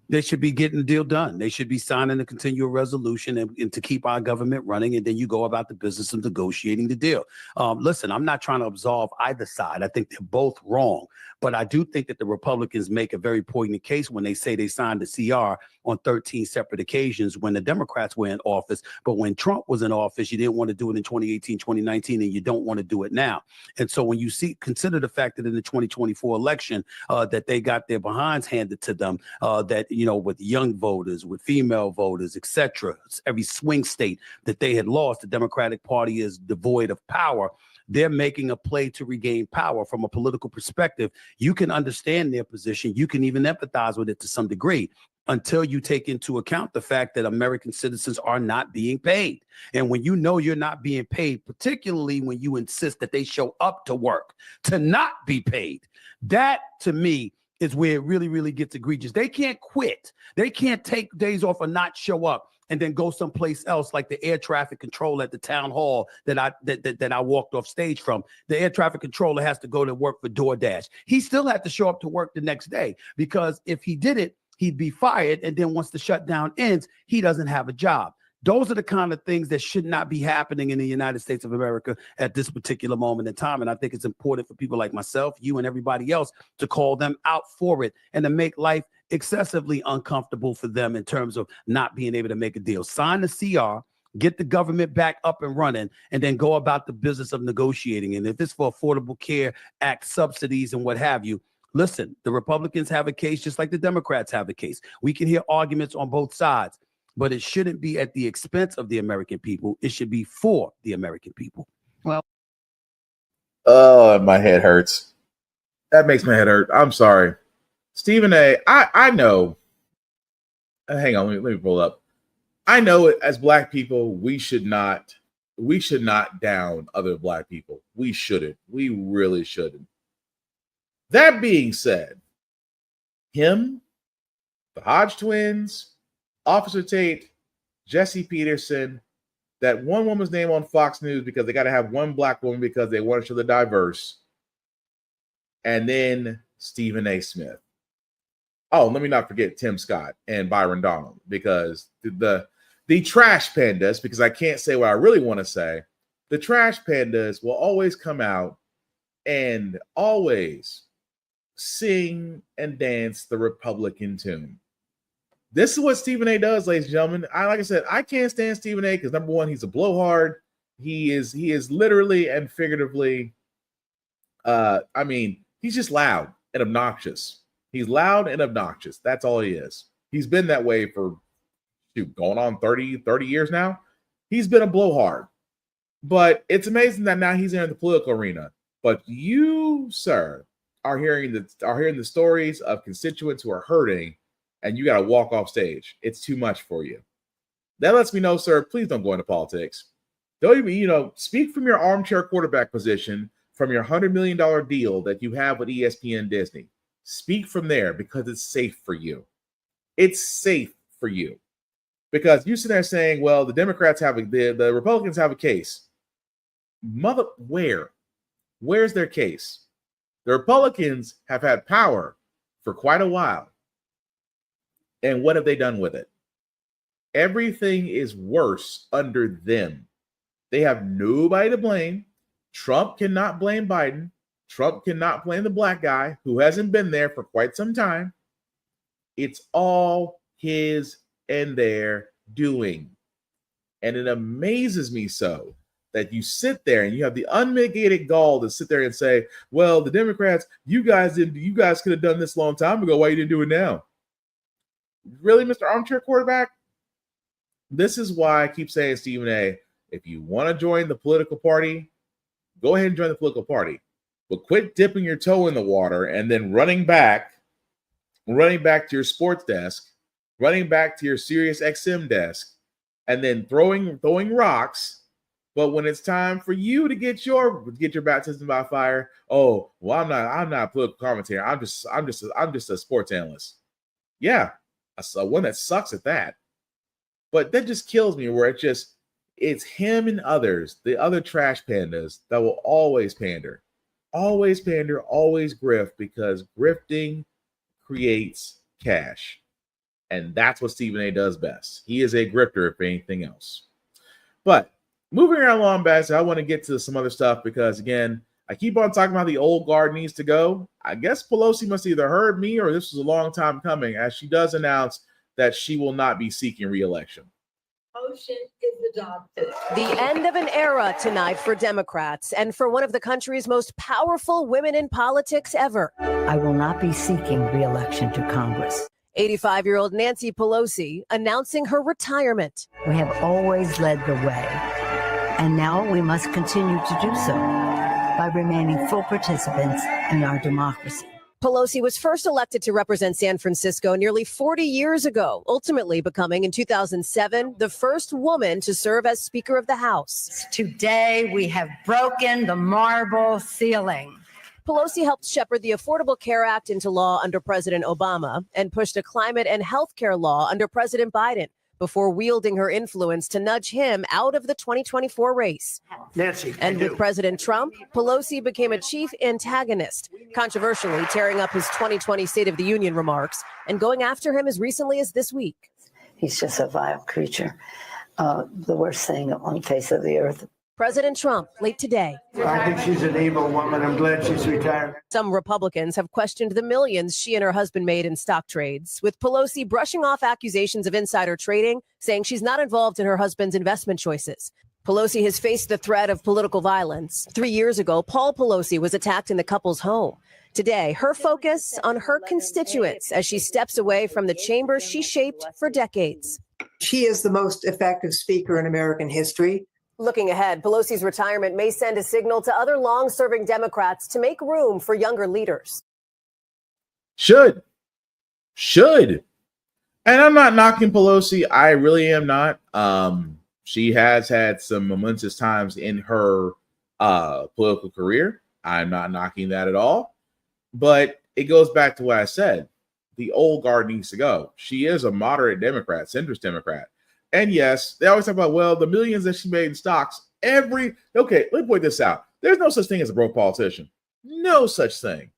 They should be getting the deal done. They should be signing a continual resolution and to keep our government running. And then you go about the business of negotiating the deal. Listen, I'm not trying to absolve either side. I think they're both wrong. But I do think that the Republicans make a very poignant case when they say they signed the CR on 13 separate occasions when the Democrats were in office. But when Trump was in office, you didn't want to do it in 2018, 2019, and you don't want to do it now. And so when you consider the fact that in the 2024 election, that they got their behinds handed to them, that, with young voters, with female voters, et cetera, every swing state that they had lost, the Democratic Party is devoid of power. They're making a play to regain power. From a political perspective, you can understand their position. You can even empathize with it to some degree until you take into account the fact that American citizens are not being paid. And when you know you're not being paid, particularly when you insist that they show up to work to not be paid, that to me is where it really, really gets egregious. They can't quit. They can't take days off or not show up and then go someplace else, like the air traffic controller at the town hall that I walked off stage from. The air traffic controller has to go to work for DoorDash. He still had to show up to work the next day, because if he did it, he'd be fired. And then once the shutdown ends, he doesn't have a job. Those are the kind of things that should not be happening in the United States of America at this particular moment in time. And I think it's important for people like myself, you, and everybody else to call them out for it and to make life excessively uncomfortable for them in terms of not being able to make a deal. Sign the CR, get the government back up and running, and then go about the business of negotiating. And if it's for Affordable Care Act subsidies and what have you, listen, the Republicans have a case just like the Democrats have a case. We can hear arguments on both sides, but it shouldn't be at the expense of the American people. It should be for the American people. Well, oh, my head hurts. That makes my head hurt. I'm sorry. Stephen A., I know. Hang on, let me pull up. I know as Black people, we should not down other Black people. We shouldn't. We really shouldn't. That being said, him, the Hodge twins, Officer Tate, Jesse Peterson, that one woman's name on Fox News because they got to have one Black woman because they want to show the diverse, and then Stephen A. Smith. Oh, let me not forget Tim Scott and Byron Donald, because the trash pandas, because I can't say what I really want to say, the trash pandas will always come out and always sing and dance the Republican tune. This is what Stephen A. does, ladies and gentlemen. Like I said, I can't stand Stephen A. because number one, he's a blowhard. He is literally and figuratively, he's just loud and obnoxious. He's loud and obnoxious. That's all he is. He's been that way for going on 30 years now. He's been a blowhard. But it's amazing that now he's in the political arena. But you, sir, are hearing the stories of constituents who are hurting, and you got to walk off stage. It's too much for you. That lets me know, sir, please don't go into politics. Don't even, speak from your armchair quarterback position from your $100 million deal that you have with ESPN Disney. Speak from there because it's safe for you. It's safe for you. Because you sit there saying, well, the Democrats the Republicans have a case. Where's their case? The Republicans have had power for quite a while. And what have they done with it? Everything is worse under them. They have nobody to blame. Trump cannot blame Biden. Trump cannot blame the Black guy who hasn't been there for quite some time. It's all his and their doing. And it amazes me so that you sit there and you have the unmitigated gall to sit there and say, well, the Democrats, you guys could have done this a long time ago. Why you didn't do it now? Really, Mr. Armchair Quarterback? This is why I keep saying, Stephen A., if you want to join the political party, go ahead and join the political party. But quit dipping your toe in the water and then running back to your sports desk, running back to your Sirius XM desk, and then throwing rocks. But when it's time for you to get your baptism by fire, oh, well, I'm not a political commentator. I'm just a sports analyst. Yeah. One that sucks at that. But that just kills me where it's him and others, the other trash pandas that will always pander, always grift, because grifting creates cash. And that's what Stephen A. does best. He is a grifter, if anything else. But moving right along, back, I want to get to some other stuff because, again, I keep on talking about the old guard needs to go. I guess Pelosi must either heard me or this was a long time coming, as she does announce that she will not be seeking re-election. Motion is adopted. The end of an era tonight for Democrats and for one of the country's most powerful women in politics ever. I will not be seeking re-election to Congress. 85-year-old Nancy Pelosi announcing her retirement. We have always led the way, and now we must continue to do so by remaining full participants in our democracy. Pelosi was first elected to represent San Francisco nearly 40 years ago, ultimately becoming in 2007 the first woman to serve as Speaker of the House. Today, we have broken the marble ceiling. Pelosi helped shepherd the Affordable Care Act into law under President Obama and pushed a climate and health care law under President Biden, before wielding her influence to nudge him out of the 2024 race. Nancy, And with President Trump, Pelosi became a chief antagonist, controversially tearing up his 2020 State of the Union remarks and going after him as recently as this week. He's just a vile creature, the worst thing on the face of the earth. President Trump, late today. I think she's an evil woman. I'm glad she's retired. Some Republicans have questioned the millions she and her husband made in stock trades, with Pelosi brushing off accusations of insider trading, saying she's not involved in her husband's investment choices. Pelosi has faced the threat of political violence. 3 years ago, Paul Pelosi was attacked in the couple's home. Today, her focus on her constituents as she steps away from the chamber she shaped for decades. She is the most effective speaker in American history. Looking ahead, Pelosi's retirement may send a signal to other long-serving Democrats to make room for younger leaders. Should. And I'm not knocking Pelosi. I really am not. She has had some momentous times in her political career. I'm not knocking that at all. But it goes back to what I said. The old guard needs to go. She is a moderate Democrat, centrist Democrat. And yes, they always talk about, well, the millions that she made in stocks. Okay, let me point this out. There's no such thing as a broke politician. No such thing.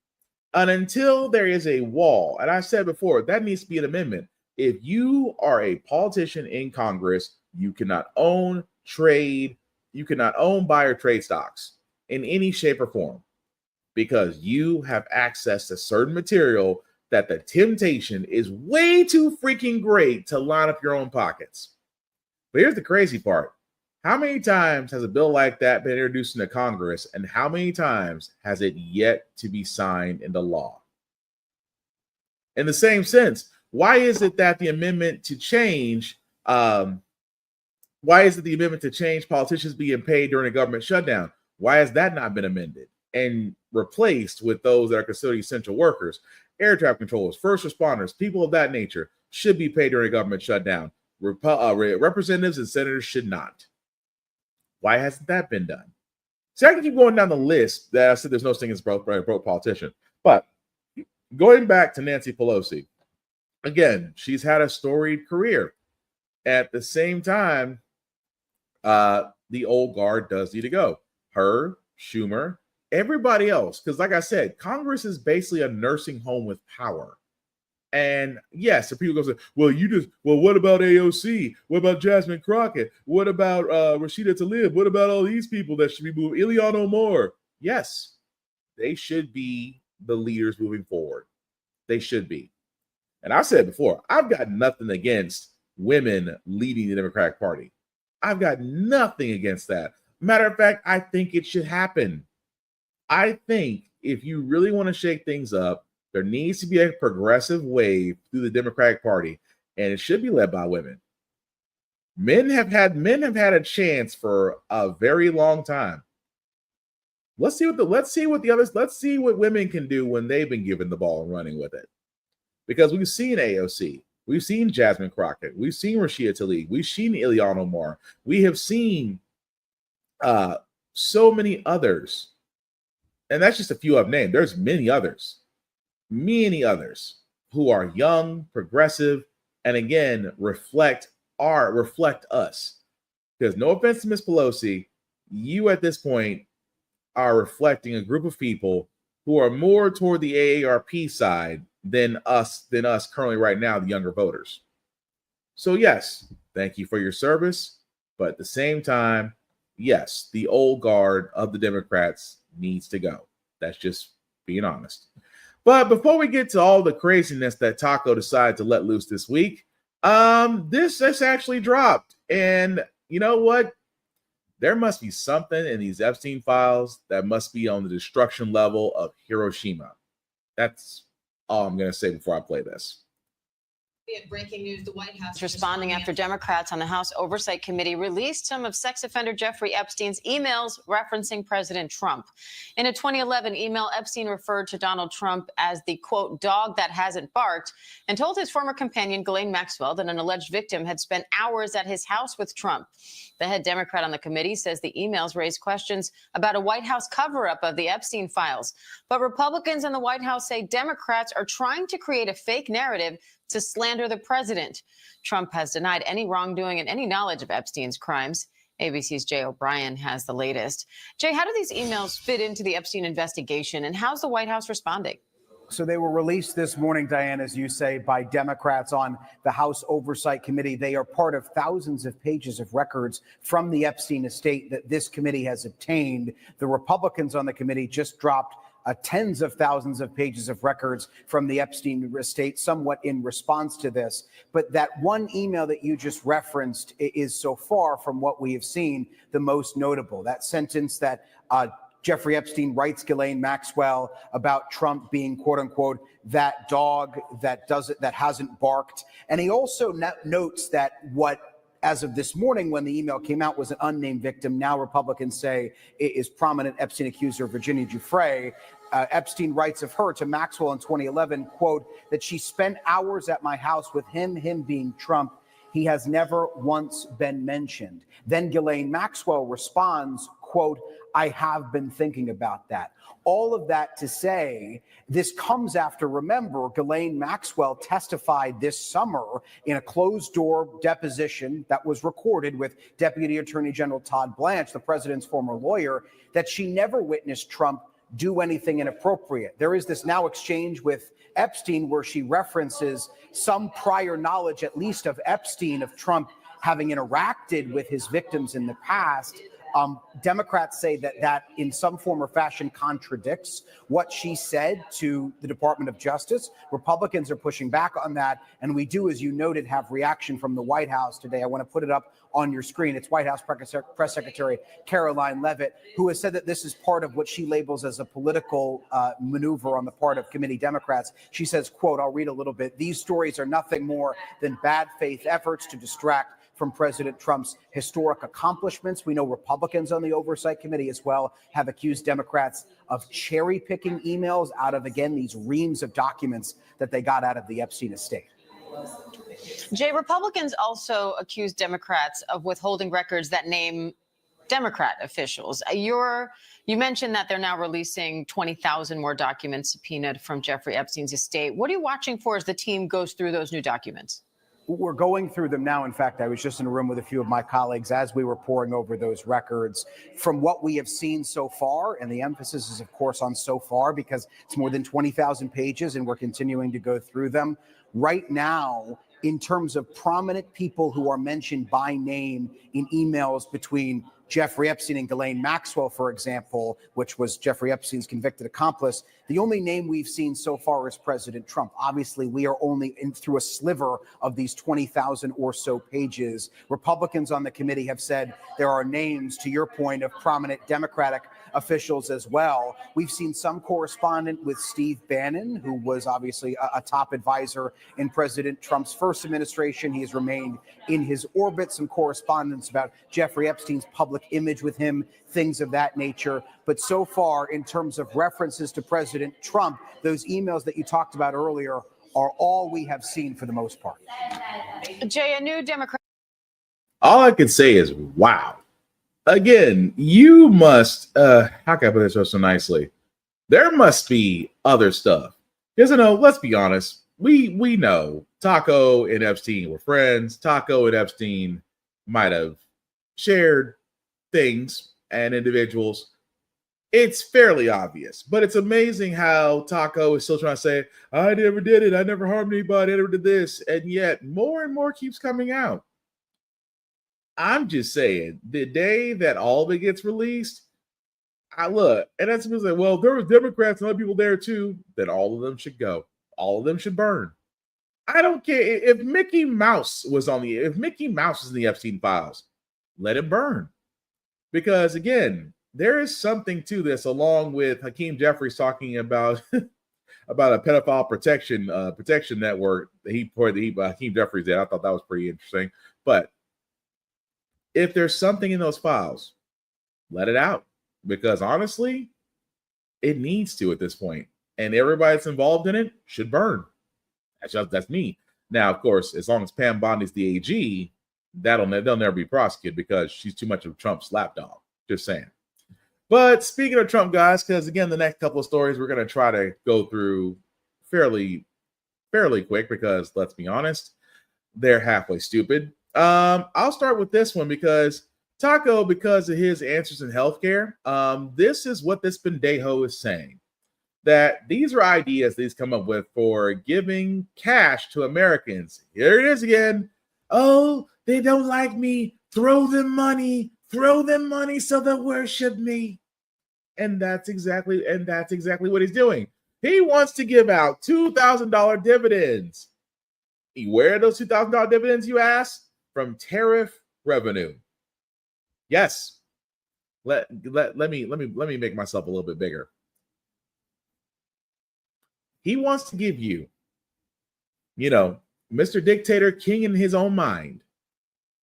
And until there is a wall, and I said before, that needs to be an amendment. If you are a politician in Congress, you cannot own, trade, you cannot own, buy, or trade stocks in any shape or form because you have access to certain material that the temptation is way too freaking great to line up your own pockets. But here's the crazy part. How many times has a bill like that been introduced into Congress, and how many times has it yet to be signed into law? In the same sense, why is it that the amendment to change, politicians being paid during a government shutdown? Why has that not been amended and replaced with those that are considered essential workers? Air traffic controllers, first responders, people of that nature should be paid during a government shutdown. Representatives and senators should not. Why hasn't that been done? So I can keep going down the list that I said there's no such thing as broke politician. But going back to Nancy Pelosi, again, she's had a storied career. At the same time, the old guard does need to go. Her, Schumer, everybody else. Because like I said, Congress is basically a nursing home with power. And yes, so people go say, well, what about AOC? What about Jasmine Crockett? What about Rashida Tlaib? What about all these people that should be moving? Ilhan Omar. Yes, they should be the leaders moving forward. They should be. And I said before, I've got nothing against women leading the Democratic Party. I've got nothing against that. Matter of fact, I think it should happen. I think if you really want to shake things up, there needs to be a progressive wave through the Democratic Party, and it should be led by women. Men have had a chance for a very long time. Let's see what women can do when they've been given the ball and running with it. Because we've seen AOC, we've seen Jasmine Crockett, we've seen Rashida Tlaib, we've seen Ilhan Omar, we have seen so many others, and that's just a few I've named. There's many others who are young, progressive, and again reflect us. Because no offense to Ms. Pelosi, you at this point are reflecting a group of people who are more toward the AARP side than us currently right now, the younger voters. So yes, thank you for your service, but at the same time, yes, the old guard of the Democrats needs to go. That's just being honest. But before we get to all the craziness that Taco decided to let loose this week, this actually dropped. And you know what? There must be something in these Epstein files that must be on the destruction level of Hiroshima. That's all I'm going to say before I play this. Breaking news, the White House responding after Democrats on the House Oversight Committee released some of sex offender Jeffrey Epstein's emails referencing President Trump. In a 2011 email, Epstein referred to Donald Trump as the, quote, dog that hasn't barked, and told his former companion, Ghislaine Maxwell, that an alleged victim had spent hours at his house with Trump. The head Democrat on the committee says the emails raised questions about a White House cover-up of the Epstein files. But Republicans in the White House say Democrats are trying to create a fake narrative to slander the president. Trump has denied any wrongdoing and any knowledge of Epstein's crimes. ABC's Jay O'Brien has the latest. Jay, how do these emails fit into the Epstein investigation, and how's the White House responding? So they were released this morning, Diane, as you say, by Democrats on the House Oversight Committee. They are part of thousands of pages of records from the Epstein estate that this committee has obtained. The Republicans on the committee just dropped tens of thousands of pages of records from the Epstein estate, somewhat in response to this. But that one email that you just referenced is so far from what we have seen the most notable. That sentence that Jeffrey Epstein writes Ghislaine Maxwell about Trump being, quote unquote, that dog that hasn't barked. And he also notes that what, as of this morning, when the email came out, was an unnamed victim. Now Republicans say it is prominent Epstein accuser Virginia Giuffre. Epstein writes of her to Maxwell in 2011, quote, that she spent hours at my house with him being Trump. He has never once been mentioned. Then Ghislaine Maxwell responds, quote, I have been thinking about that. All of that to say, this comes after, remember, Ghislaine Maxwell testified this summer in a closed-door deposition that was recorded with Deputy Attorney General Todd Blanche, the president's former lawyer, that she never witnessed Trump do anything inappropriate. There is this now exchange with Epstein where she references some prior knowledge, at least of Epstein, of Trump having interacted with his victims in the past. Democrats say that in some form or fashion contradicts what she said to the Department of Justice. Republicans are pushing back on that. And we do, as you noted, have reaction from the White House today. I want to put it up on your screen. It's White House Press Secretary Caroline Leavitt, who has said that this is part of what she labels as a political maneuver on the part of committee Democrats. She says, quote, I'll read a little bit. These stories are nothing more than bad faith efforts to distract from President Trump's historic accomplishments. We know Republicans on the Oversight Committee as well have accused Democrats of cherry picking emails out of, again, these reams of documents that they got out of the Epstein estate. Jay, Republicans also accuse Democrats of withholding records that name Democrat officials. You mentioned that they're now releasing 20,000 more documents subpoenaed from Jeffrey Epstein's estate. What are you watching for as the team goes through those new documents? We're going through them now. In fact, I was just in a room with a few of my colleagues as we were poring over those records. From what we have seen so far, and the emphasis is, of course, on so far, because it's more than 20,000 pages and we're continuing to go through them. Right now, in terms of prominent people who are mentioned by name in emails between Jeffrey Epstein and Ghislaine Maxwell, for example, which was Jeffrey Epstein's convicted accomplice, the only name we've seen so far is President Trump. Obviously, we are only through a sliver of these 20,000 or so pages. Republicans on the committee have said there are names, to your point, of prominent Democratic officials as well. We've seen some correspondence with Steve Bannon, who was obviously a top advisor in President Trump's first administration. He has remained in his orbit. Some correspondence about Jeffrey Epstein's public image with him, things of that nature. But so far, in terms of references to President Trump, those emails that you talked about earlier are all we have seen for the most part. Jay, a new Democrat. All I can say is, wow. Again, you must, how can I put this so nicely? There must be other stuff. Because, let's be honest, we know Taco and Epstein were friends. Taco and Epstein might have shared things and individuals. It's fairly obvious, but it's amazing how Taco is still trying to say, I never did it. I never harmed anybody. I never did this. And yet more and more keeps coming out. I'm just saying, the day that all of it gets released, I look, and that's people say, well, there were Democrats and other people there too, then all of them should go. All of them should burn. I don't care if Mickey Mouse was in the Epstein files, let it burn. Because again, there is something to this, along with Hakeem Jeffries talking about about a pedophile protection network that Hakeem Jeffries did. I thought that was pretty interesting. But if there's something in those files, let it out. Because honestly, it needs to at this point. And everybody that's involved in it should burn. That's me. Now, of course, as long as Pam Bondi's the AG, they'll never be prosecuted because she's too much of Trump's lapdog. Just saying. But speaking of Trump, guys, because again, the next couple of stories we're going to try to go through fairly fairly quick because, let's be honest, they're halfway stupid. I'll start with this one because Taco, because of his answers in healthcare, this is what this pendejo is saying. That these are ideas that he's come up with for giving cash to Americans. Here it is again. Oh, they don't like me. Throw them money so they'll worship me. And that's exactly what he's doing. He wants to give out $2,000 dividends. Where are those $2,000 dividends, you ask? From tariff revenue. Yes. Let me make myself a little bit bigger. He wants to give you, Mr. Dictator, king in his own mind,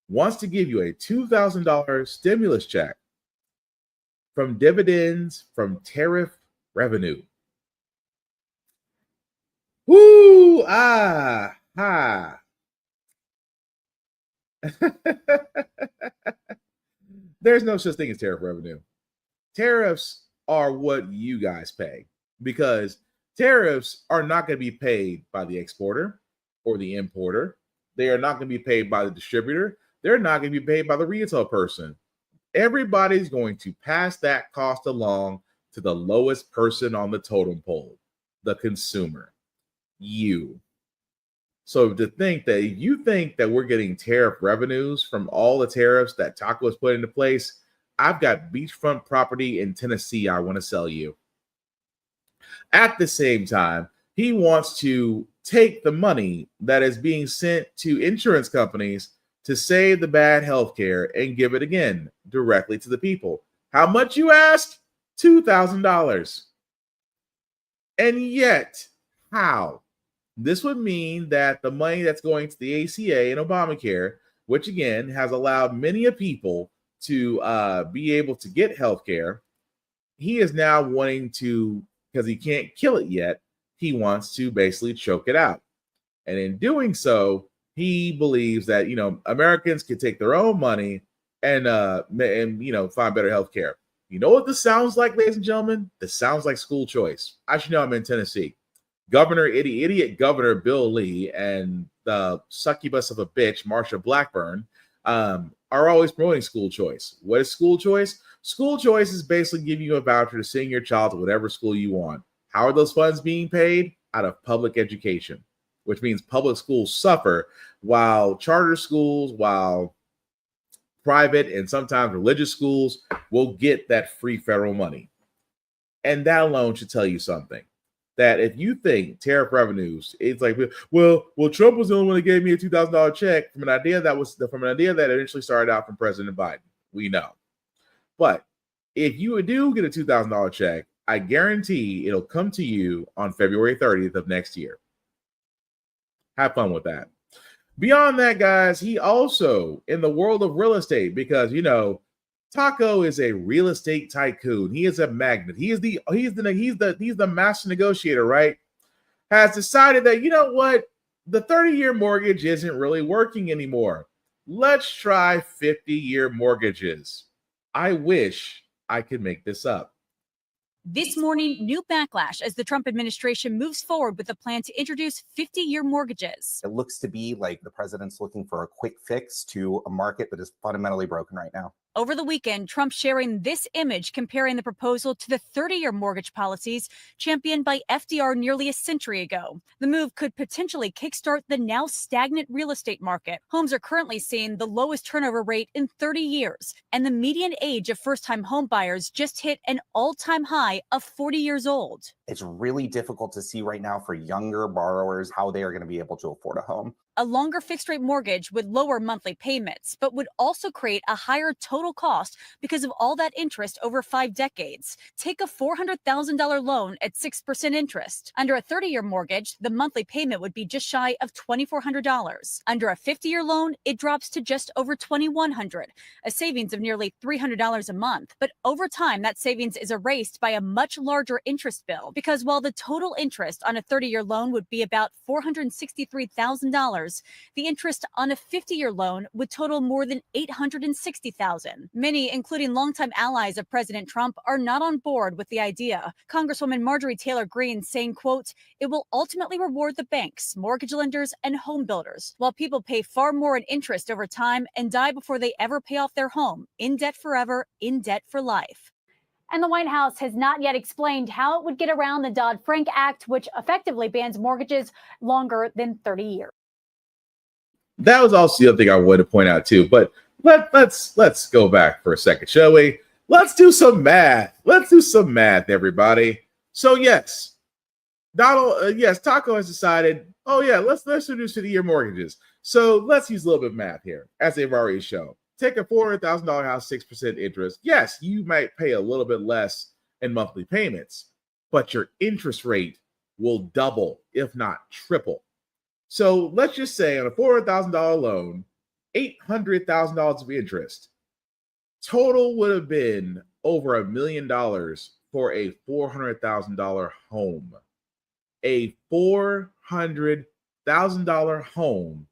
wants to give you a $2,000 stimulus check from dividends from tariff revenue. Woo! Ah! Ha! There's no such thing as tariff revenue. Tariffs are what you guys pay because tariffs are not going to be paid by the exporter or the importer. They are not going to be paid by the distributor. They're not going to be paid by the retail person. Everybody's going to pass that cost along to the lowest person on the totem pole, the consumer, you. So to think that if you think that we're getting tariff revenues from all the tariffs that Taco has put into place, I've got beachfront property in Tennessee I want to sell you. At the same time, he wants to take the money that is being sent to insurance companies to save the bad healthcare and give it again directly to the people. How much, you ask? $2,000. And yet, how? This would mean that the money that's going to the ACA and Obamacare, which again has allowed many people to be able to get healthcare, he is now wanting to, because he can't kill it yet, he wants to basically choke it out. And in doing so, he believes that, Americans can take their own money and find better health care. You know what this sounds like, ladies and gentlemen? This sounds like school choice. I should know I'm in Tennessee. Idiot Governor Bill Lee and the succubus of a bitch, Marsha Blackburn, are always promoting school choice. What is school choice? School choice is basically giving you a voucher to send your child to whatever school you want. How are those funds being paid? Out of public education, which means public schools suffer while charter schools, while private and sometimes religious schools will get that free federal money. And that alone should tell you something. That if you think tariff revenues, it's like, well, Trump was the only one that gave me a $2,000 check from an idea that initially started out from President Biden. We know. But if you do get a $2,000 check, I guarantee it'll come to you on February 30th of next year. Have fun with that. Beyond that, guys, he also, in the world of real estate, because, Taco is a real estate tycoon. He is a magnate. He's the master negotiator, right? Has decided that, the 30-year mortgage isn't really working anymore. Let's try 50-year mortgages. I wish I could make this up. This morning, new backlash as the Trump administration moves forward with a plan to introduce 50-year mortgages. It looks to be like the president's looking for a quick fix to a market that is fundamentally broken right now. Over the weekend, Trump sharing this image comparing the proposal to the 30-year mortgage policies championed by FDR nearly a century ago. The move could potentially kickstart the now stagnant real estate market. Homes are currently seeing the lowest turnover rate in 30 years, and the median age of first-time home buyers just hit an all-time high of 40 years old. It's really difficult to see right now for younger borrowers how they are going to be able to afford a home. A longer fixed-rate mortgage would lower monthly payments, but would also create a higher total cost because of all that interest over 5 decades. Take a $400,000 loan at 6% interest. Under a 30-year mortgage, the monthly payment would be just shy of $2,400. Under a 50-year loan, it drops to just over $2,100, a savings of nearly $300 a month. But over time, that savings is erased by a much larger interest bill, because while the total interest on a 30-year loan would be about $463,000, The interest on a 50-year loan would total more than $860,000. Many, including longtime allies of President Trump, are not on board with the idea. Congresswoman Marjorie Taylor Greene saying, quote, "It will ultimately reward the banks, mortgage lenders, and home builders, while people pay far more in interest over time and die before they ever pay off their home, in debt forever, in debt for life." And the White House has not yet explained how it would get around the Dodd-Frank Act, which effectively bans mortgages longer than 30 years. That was also the other thing I wanted to point out too. But let's go back for a second, shall we? Let's do some math. Let's do some math, everybody. So yes, Taco has decided, oh yeah, let's reduce 50-year mortgages. So let's use a little bit of math here, as they've already shown. Take a $400,000 house, 6% interest. Yes, you might pay a little bit less in monthly payments, but your interest rate will double, if not triple. So let's just say on a $400,000 loan, $800,000 of interest. Total would have been over $1 million for a $400,000 home. A $400,000 home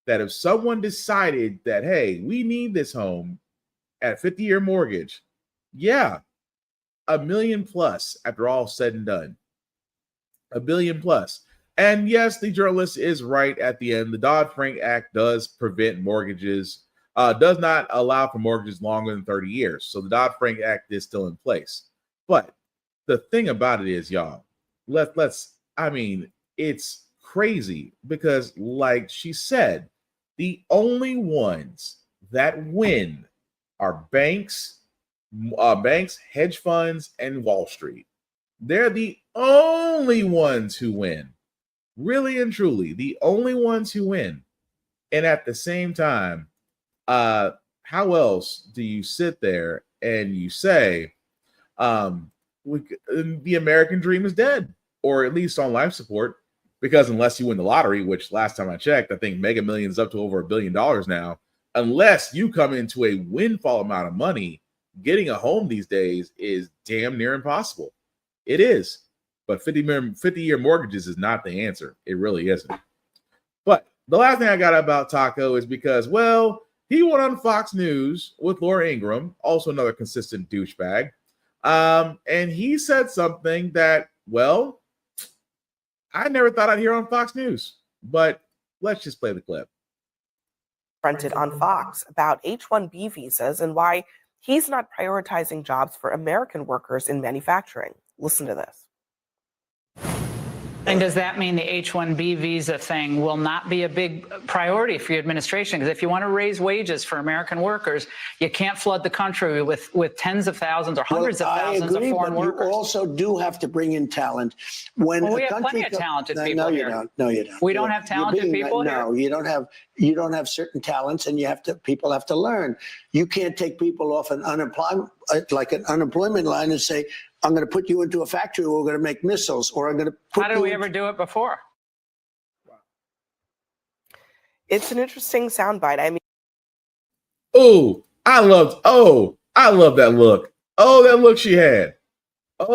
that if someone decided that, hey, we need this home at 50-year mortgage, yeah, $1 million plus after all said and done. $1 billion plus. And yes, the journalist is right at the end. The Dodd-Frank Act does prevent mortgages, does not allow for mortgages longer than 30 years. So the Dodd-Frank Act is still in place. But the thing about it is, y'all, it's crazy because, like she said, the only ones that win are banks, hedge funds, and Wall Street. They're the only ones who win. Really and truly, the only ones who win. And at the same time, how else do you sit there and you say, the American dream is dead, or at least on life support? Because unless you win the lottery, which last time I checked, I think Mega Millions is up to over $1 billion now. Unless you come into a windfall amount of money, getting a home these days is damn near impossible. It is. But 50-year mortgages is not the answer. It really isn't. But the last thing I got about Taco is because, well, he went on Fox News with Laura Ingraham, also another consistent douchebag. And he said something that, well, I never thought I'd hear on Fox News. But let's just play the clip. Fronted on Fox about H-1B visas and why he's not prioritizing jobs for American workers in manufacturing. Listen to this. And does that mean the H-1B visa thing will not be a big priority for your administration? Because if you want to raise wages for American workers, you can't flood the country with tens of thousands or hundreds of thousands of foreign workers. You also do have to bring in talent. When we have plenty of talented people here. No, you don't. We don't have talented people here? No, you don't have certain talents, and people have to learn. You can't take people off an unemployment line and say, I'm going to put you into a factory where we're going to make missiles, or I'm going to put How did we ever do it before? It's an interesting soundbite. I mean, I love that look. Oh, that look she had. I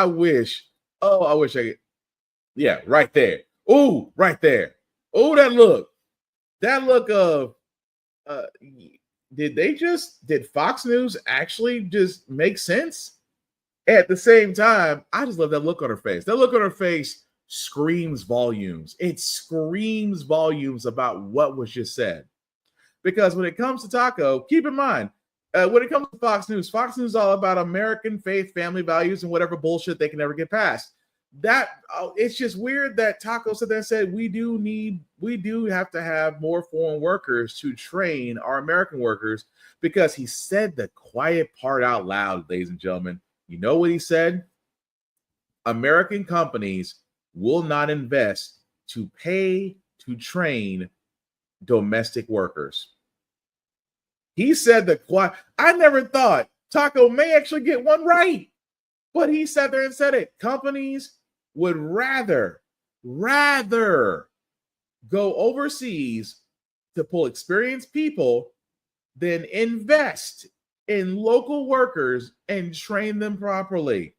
wish I could. Yeah, right there. Oh, right there. Oh, that look of, did Fox News actually just make sense? At the same time, I just love that look on her face. That look on her face screams volumes. It screams volumes about what was just said. Because when it comes to Taco, keep in mind, when it comes to Fox News is all about American faith, family values, and whatever bullshit they can never get past. It's just weird that Taco said that and said we do have to have more foreign workers to train our American workers, because he said the quiet part out loud, ladies and gentlemen. You know what he said? American companies will not invest to pay to train domestic workers. He said the quiet. I never thought Taco may actually get one right, but he sat there and said it. Companies would rather go overseas to pull experienced people than invest in local workers and train them properly.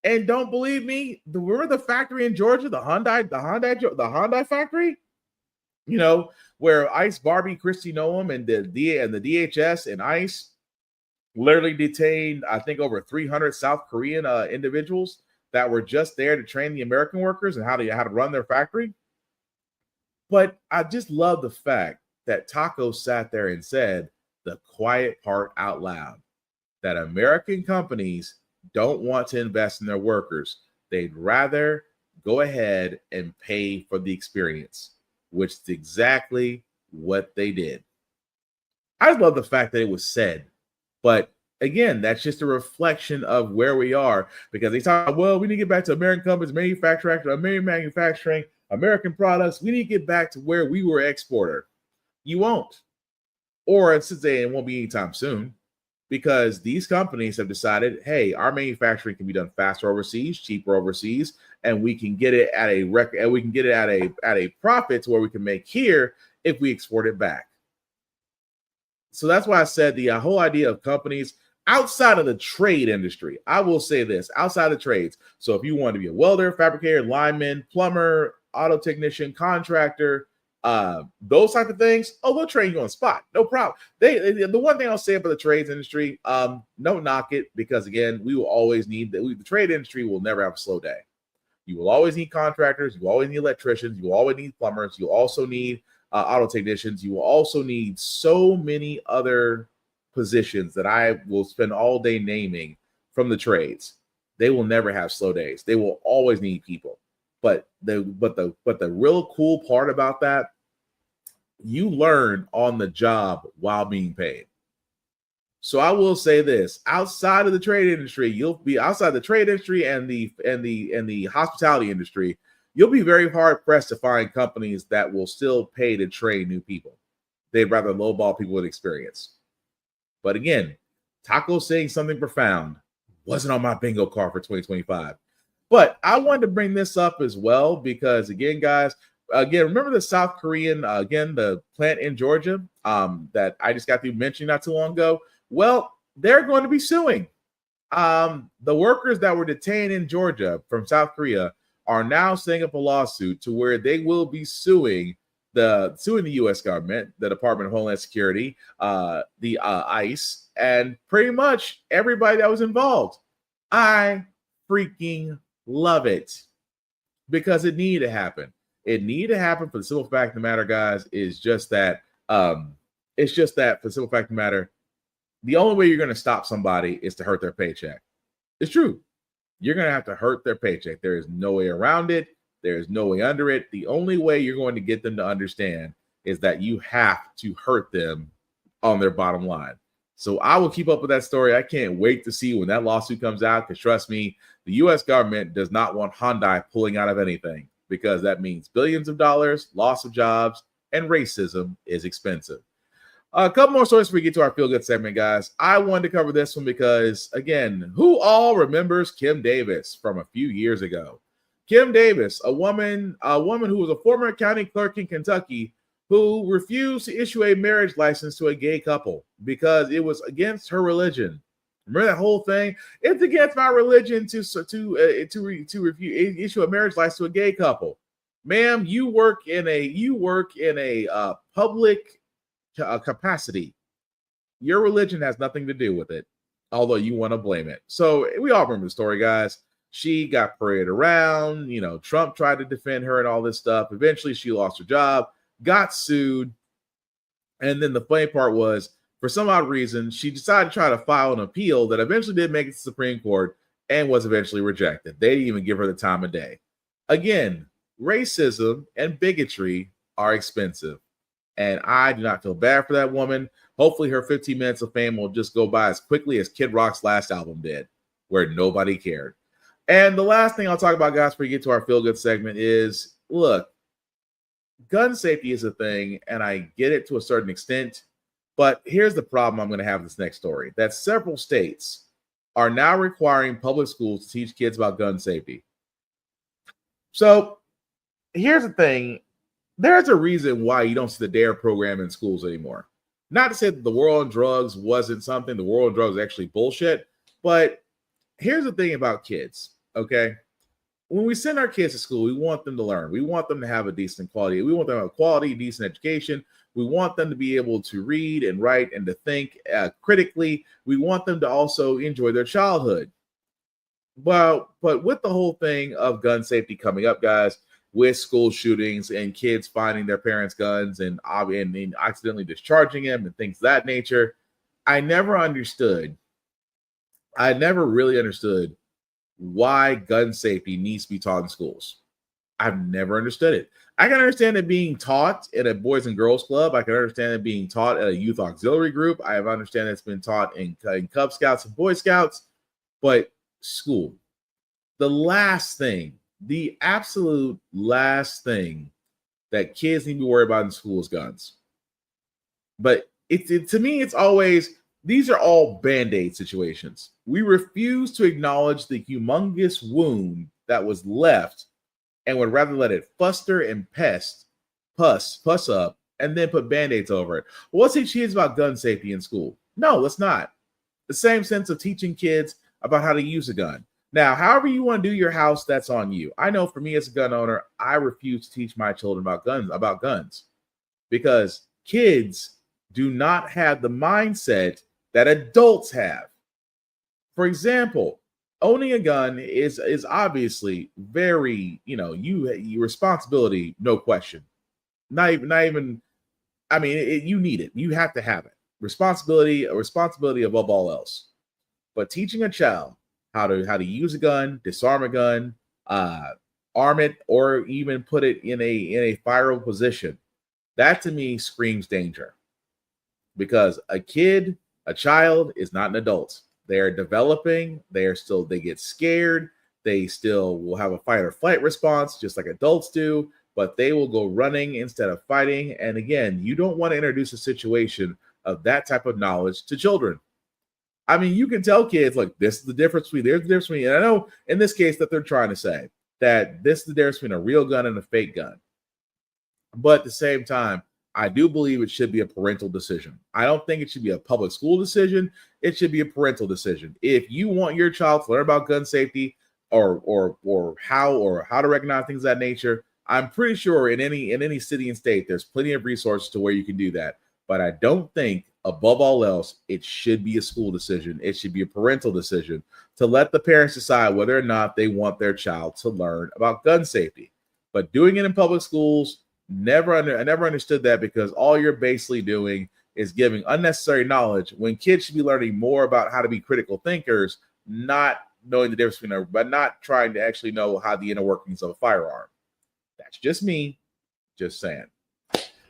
And don't believe me, remember the factory in Georgia, the Hyundai factory? You know, where ICE Barbie, Christy Noam, and the DHS and ICE literally detained, I think, over 300 South Korean individuals that were just there to train the American workers and how to run their factory. But I just love the fact that Taco sat there and said the quiet part out loud, that American companies don't want to invest in their workers. They'd rather go ahead and pay for the experience, which is exactly what they did. I just love the fact that it was said. But again, that's just a reflection of where we are, because they talk, well, we need to get back to American companies, manufacturing, American products. We need to get back to where we were exporter. You won't. Or it won't be anytime soon, because these companies have decided, hey, our manufacturing can be done faster overseas, cheaper overseas, and we can get it at a profit to where we can make here if we export it back. So that's why I said the whole idea of companies outside of the trade industry. I will say this, outside of trades. So if you want to be a welder, fabricator, lineman, plumber, auto technician, contractor, those type of things, they'll train you on the spot, no problem. The one thing I'll say about the trades industry, don't knock it, because again, we will always need the trade industry will never have a slow day. You will always need contractors, you will always need electricians, you will always need plumbers, you also need auto technicians, you will also need so many other positions that I will spend all day naming from the trades. They will never have slow days. They will always need people. But the real cool part about that, you learn on the job while being paid. So I will say this: outside of the trade industry, and the hospitality industry, you'll be very hard pressed to find companies that will still pay to train new people. They'd rather lowball people with experience. But again, Taco saying something profound wasn't on my bingo card for 2025. But I wanted to bring this up as well because, again, guys, remember the South Korean, the plant in Georgia that I just got through mentioning not too long ago? Well, they're going to be suing. The workers that were detained in Georgia from South Korea are now setting up a lawsuit to where they will be suing the U.S. government, the Department of Homeland Security, the ICE, and pretty much everybody that was involved. I freaking love it because it needed to happen. It needed to happen for the simple fact of the matter, guys, is just that for the simple fact of the matter, the only way you're going to stop somebody is to hurt their paycheck. It's true. You're going to have to hurt their paycheck. There is no way around it. There's no way under it. The only way you're going to get them to understand is that you have to hurt them on their bottom line. So I will keep up with that story. I can't wait to see when that lawsuit comes out, because trust me, the U.S. government does not want Hyundai pulling out of anything, because that means billions of dollars, loss of jobs, and racism is expensive. A couple more stories before we get to our feel good segment, guys. I wanted to cover this one because, again, who all remembers Kim Davis from a few years ago? Kim Davis, a woman who was a former county clerk in Kentucky who refused to issue a marriage license to a gay couple because it was against her religion. Remember that whole thing? It's against my religion to issue a marriage license to a gay couple. Ma'am, you work in a public capacity. Your religion has nothing to do with it, although you want to blame it. So we all remember the story, guys. She got paraded around. Trump tried to defend her and all this stuff. Eventually, she lost her job, got sued. And then the funny part was, for some odd reason, she decided to try to file an appeal that eventually did make it to the Supreme Court and was eventually rejected. They didn't even give her the time of day. Again, racism and bigotry are expensive. And I do not feel bad for that woman. Hopefully her 15 minutes of fame will just go by as quickly as Kid Rock's last album did, where nobody cared. And the last thing I'll talk about, guys, before we get to our feel good segment is, look, gun safety is a thing, and I get it to a certain extent. But here's the problem I'm going to have with this next story, that several states are now requiring public schools to teach kids about gun safety. So here's the thing. There's a reason why you don't see the DARE program in schools anymore. Not to say that the war on drugs wasn't something. The war on drugs is actually bullshit. But here's the thing about kids. Okay. When we send our kids to school, we want them to learn. We want them to have a decent quality. We want them to have a quality, decent education. We want them to be able to read and write and to think critically. We want them to also enjoy their childhood. But with the whole thing of gun safety coming up, guys, with school shootings and kids finding their parents' guns and accidentally discharging them and things of that nature, I never really understood why gun safety needs to be taught in schools. I've never understood it. I can understand it being taught in a Boys and Girls Club. I can understand it being taught at a youth auxiliary group. I understand it's been taught in Cub Scouts and Boy Scouts, but school, the absolute last thing that kids need to be worried about in school is guns. But to me, it's always, these are all Band-Aid situations. We refuse to acknowledge the humongous wound that was left and would rather let it fester and pus up, and then put Band-Aids over it. Well, let's teach kids about gun safety in school. No, let's not. The same sense of teaching kids about how to use a gun. Now, however you want to do your house, that's on you. I know for me as a gun owner, I refuse to teach my children about guns because kids do not have the mindset that adults have. For example, owning a gun is obviously very, your responsibility, no question. Not even. I mean, you need it. You have to have it. Responsibility above all else. But teaching a child how to use a gun, disarm a gun, arm it, or even put it in a fireable position, that to me screams danger. Because a child is not an adult. They are developing. They get scared. They still will have a fight or flight response, just like adults do, but they will go running instead of fighting. And again, you don't want to introduce a situation of that type of knowledge to children. I mean, you can tell kids, like, there's the difference between, and I know in this case that they're trying to say that this is the difference between a real gun and a fake gun. But at the same time, I do believe it should be a parental decision. I don't think it should be a public school decision. It should be a parental decision. If you want your child to learn about gun safety or how to recognize things of that nature, I'm pretty sure in any city and state, there's plenty of resources to where you can do that. But I don't think, above all else, it should be a school decision. It should be a parental decision to let the parents decide whether or not they want their child to learn about gun safety. But doing it in public schools, I never understood that, because all you're basically doing is giving unnecessary knowledge when kids should be learning more about how to be critical thinkers, not knowing the difference between but not trying to actually know how the inner workings of a firearm. That's just me, just saying.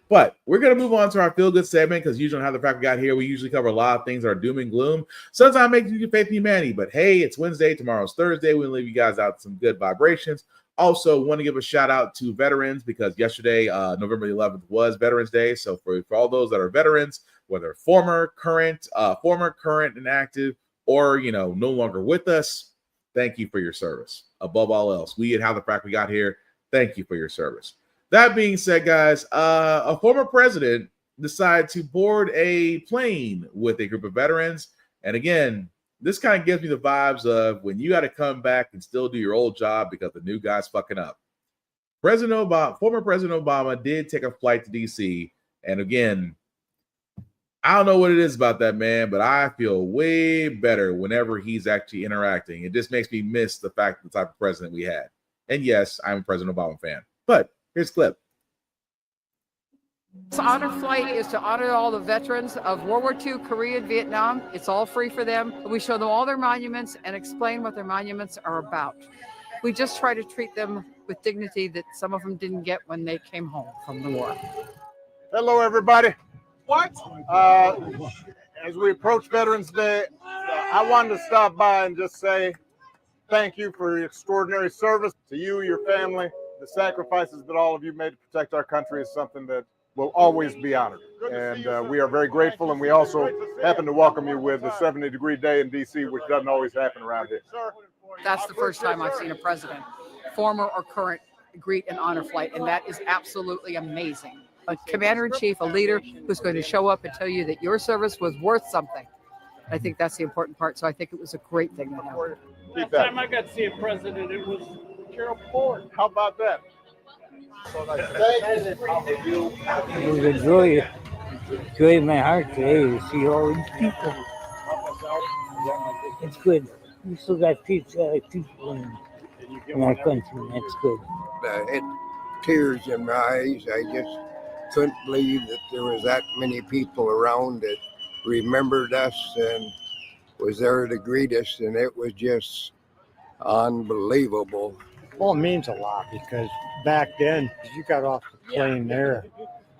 But we're going to move on to our feel-good segment, because usually on How the Frack we got here, we usually cover a lot of things that are doom and gloom. Sometimes it makes you faith in humanity, but hey, it's Wednesday. Tomorrow's Thursday. We'll leave you guys out some good vibrations. Also, want to give a shout out to veterans, because yesterday, November 11th, was Veterans Day. So for all those that are veterans, whether former, current, and active, or no longer with us, thank you for your service. Above all else, we at How the Frack we got here, thank you for your service. That being said, guys, a former president decided to board a plane with a group of veterans. And again, this kind of gives me the vibes of when you got to come back and still do your old job because the new guy's fucking up. Former President Obama did take a flight to DC. And again, I don't know what it is about that man, but I feel way better whenever he's actually interacting. It just makes me miss the fact of the type of president we had. And yes, I'm a President Obama fan. But here's a clip. This honor flight is to honor all the veterans of World War II, Korea, and Vietnam. It's all free for them. We show them all their monuments and explain what their monuments are about. We just try to treat them with dignity that some of them didn't get when they came home from the war. Hello, everybody. What? As we approach Veterans Day, I wanted to stop by and just say thank you for your extraordinary service. To you, your family, the sacrifices that all of you made to protect our country is something that will always be honored. And we are very grateful. And we also happen to welcome you with a 70-degree day in DC, which doesn't always happen around here. That's the first time I've seen a president, former or current, greet an honor flight. And that is absolutely amazing. A commander-in-chief, a leader who's going to show up and tell you that your service was worth something. I think that's the important part. So I think it was a great thing that happened. Keep Last that. time I got to see a president, it was Gerald Ford. How about that? It was a joy in my heart today to see all these people. It's good. We still got people in our country, and that's good. It tears in my eyes. I just couldn't believe that there was that many people around that remembered us and was there to greet us, and it was just unbelievable. Well, it means a lot because back then you got off the plane there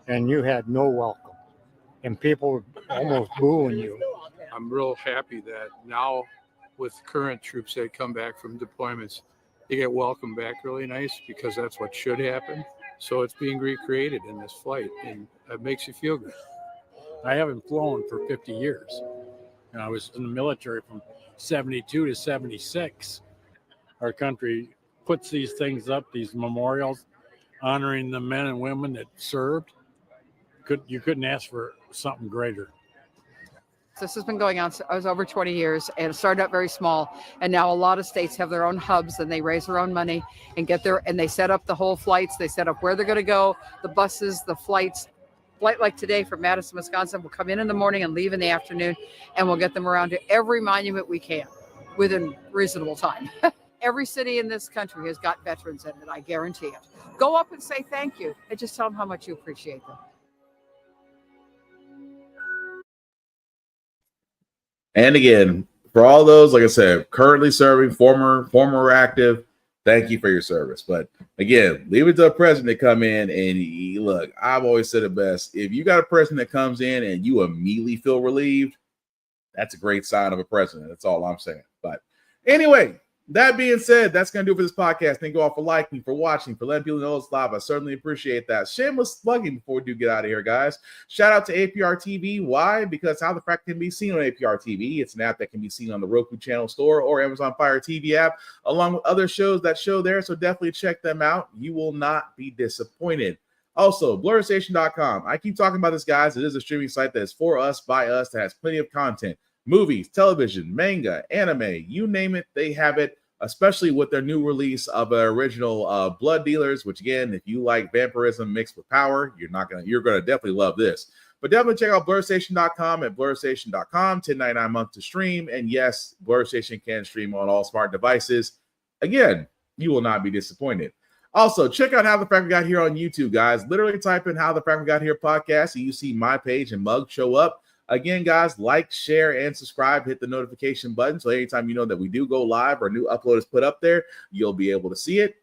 and you had no welcome and people were almost booing you. I'm real happy that now with current troops that come back from deployments, they get welcomed back really nice because that's what should happen. So it's being recreated in this flight and it makes you feel good. I haven't flown for 50 years. And I was in the military from 72 to 76. Our country puts these things up, these memorials, honoring the men and women that served. You couldn't ask for something greater. This has been going on over 20 years, and it started out very small. And now a lot of states have their own hubs, and they raise their own money and and they set up the whole flights. They set up where they're going to go, the buses, the flights. Flight like today from Madison, Wisconsin will come in the morning and leave in the afternoon, and we'll get them around to every monument we can within reasonable time. Every city in this country has got veterans in it, I guarantee it. Go up and say thank you and just tell them how much you appreciate them. And again, for all those, like I said, currently serving, former active, thank you for your service. But again, leave it to a president to come in and look, I've always said it best. If you got a president that comes in and you immediately feel relieved, that's a great sign of a president. That's all I'm saying. But anyway, that being said, that's going to do it for this podcast. Thank you all for liking, for watching, for letting people know it's live. I certainly appreciate that. Shameless plugging before we do get out of here, guys. Shout out to APR TV. Why? Because How the Frack can be seen on APR TV. It's an app that can be seen on the Roku channel store or Amazon Fire TV app, along with other shows that show there. So definitely check them out. You will not be disappointed. Also, BlurStation.com. I keep talking about this, guys. It is a streaming site that is for us, by us, that has plenty of content. Movies, television, manga, anime, you name it, they have it, especially with their new release of their original Blood Dealers, which again, if you like vampirism mixed with power, you're gonna definitely love this. But definitely check out BlurStation.com at BlurStation.com, $10.99 a month to stream. And yes, BlurStation can stream on all smart devices. Again, you will not be disappointed. Also, check out How the Frack Got Here on YouTube, guys. Literally type in How the Frack Got Here podcast, and you see my page and mug show up. Again, guys, like, share, and subscribe. Hit the notification button so anytime you know that we do go live or a new upload is put up there, you'll be able to see it.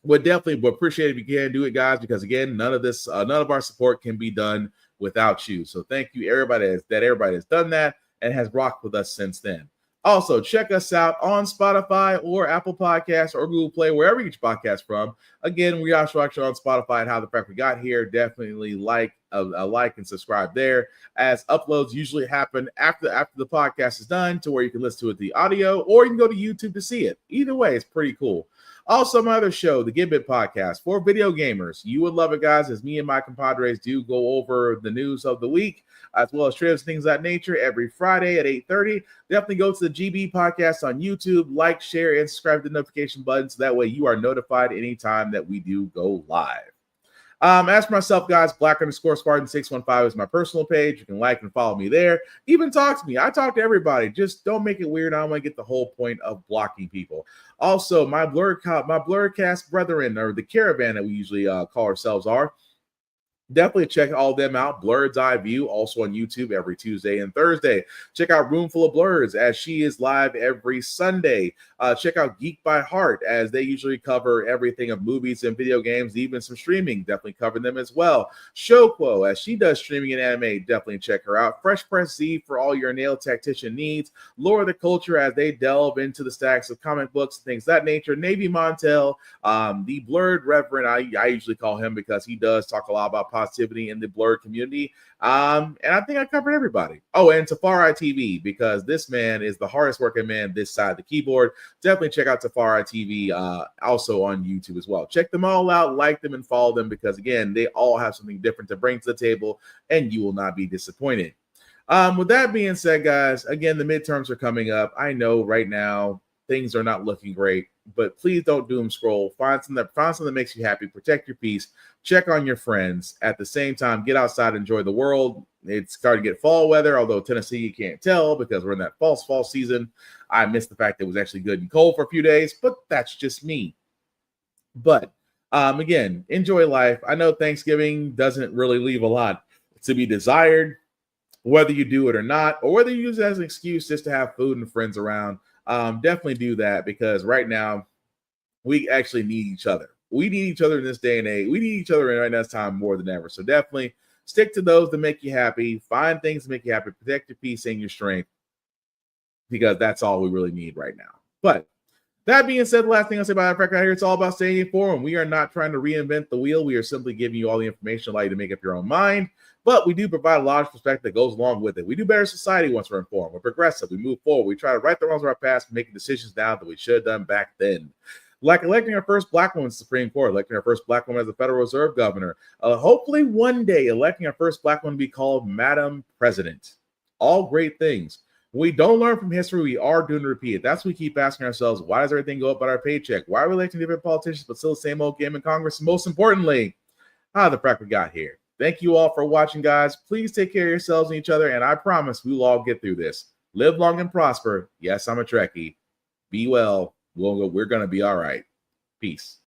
Would definitely appreciate it if you can do it, guys, because again, none of our support can be done without you. So thank you, everybody has done that and has rocked with us since then. Also, check us out on Spotify or Apple Podcasts or Google Play, wherever you get your podcast from. Again, we are actually on Spotify and How the Frack We Got Here. Definitely like and subscribe there, as uploads usually happen after the podcast is done, to where you can listen to it the audio, or you can go to YouTube to see it. Either way, it's pretty cool. Also, my other show, the Gambit Podcast, for video gamers. You would love it, guys, as me and my compadres do go over the news of the week, as well as trailers, things of that nature, every Friday at 8:30. Definitely go to the GB Podcast on YouTube, like, share, and subscribe to the notification button, so that way you are notified anytime that we do go live. As for myself, guys, Black_Spartan615 is my personal page. You can like and follow me there. Even talk to me. I talk to everybody. Just don't make it weird. I don't want to get the whole point of blocking people. Also, my Blurcast brethren, or the caravan that we usually call ourselves, are. Definitely check all of them out. Blurred's Eye View, also on YouTube every Tuesday and Thursday. Check out Roomful of Blurs, as she is live every Sunday. Check out Geek by Heart, as they usually cover everything of movies and video games, even some streaming. Definitely cover them as well. Showquo, as she does streaming and anime. Definitely check her out. Fresh Press Z for all your nail tactician needs. Lore of the Culture, as they delve into the stacks of comic books and things of that nature. Navy Montel, the Blurred Reverend, I usually call him because he does talk a lot about positivity in the Blurred community. And I think I covered everybody. Oh, and Tafari TV, because this man is the hardest working man this side of the keyboard. Definitely check out Tafari TV, also on YouTube as well. Check them all out, like them, and follow them, because again, they all have something different to bring to the table, and you will not be disappointed. With that being said, guys, again, the midterms are coming up. I know right now things are not looking great, but please don't doom scroll. Find something that makes you happy. Protect your peace. Check on your friends. At the same time, get outside, enjoy the world. It's starting to get fall weather, although Tennessee, you can't tell because we're in that fall season. I missed the fact that it was actually good and cold for a few days, but that's just me. But again, enjoy life. I know Thanksgiving doesn't really leave a lot to be desired, whether you do it or not, or whether you use it as an excuse just to have food and friends around. Definitely do that, because right now we actually need each other. We need each other in this day and age. We need each other in right now time more than ever. So definitely stick to those that make you happy. Find things that make you happy. Protect your peace and your strength, because that's all we really need right now. But that being said, the last thing I'll say about Frack right here, it's all about staying informed. We are not trying to reinvent the wheel. We are simply giving you all the information, allow you to make up your own mind. But we do provide a lot of perspective that goes along with it. We do better society once we're informed. We're progressive. We move forward. We try to right the wrongs of our past, making decisions now that we should have done back then. Like electing our first black woman to the Supreme Court, electing our first black woman as the Federal Reserve Governor. Hopefully one day electing our first black woman to be called Madam President. All great things. When we don't learn from history, we are doomed to repeat it. That's what we keep asking ourselves. Why does everything go up but our paycheck? Why are we electing different politicians but still the same old game in Congress? And most importantly, how the frack we got here. Thank you all for watching, guys. Please take care of yourselves and each other, and I promise we will all get through this. Live long and prosper. Yes, I'm a Trekkie. Be well. We're going to be all right. Peace.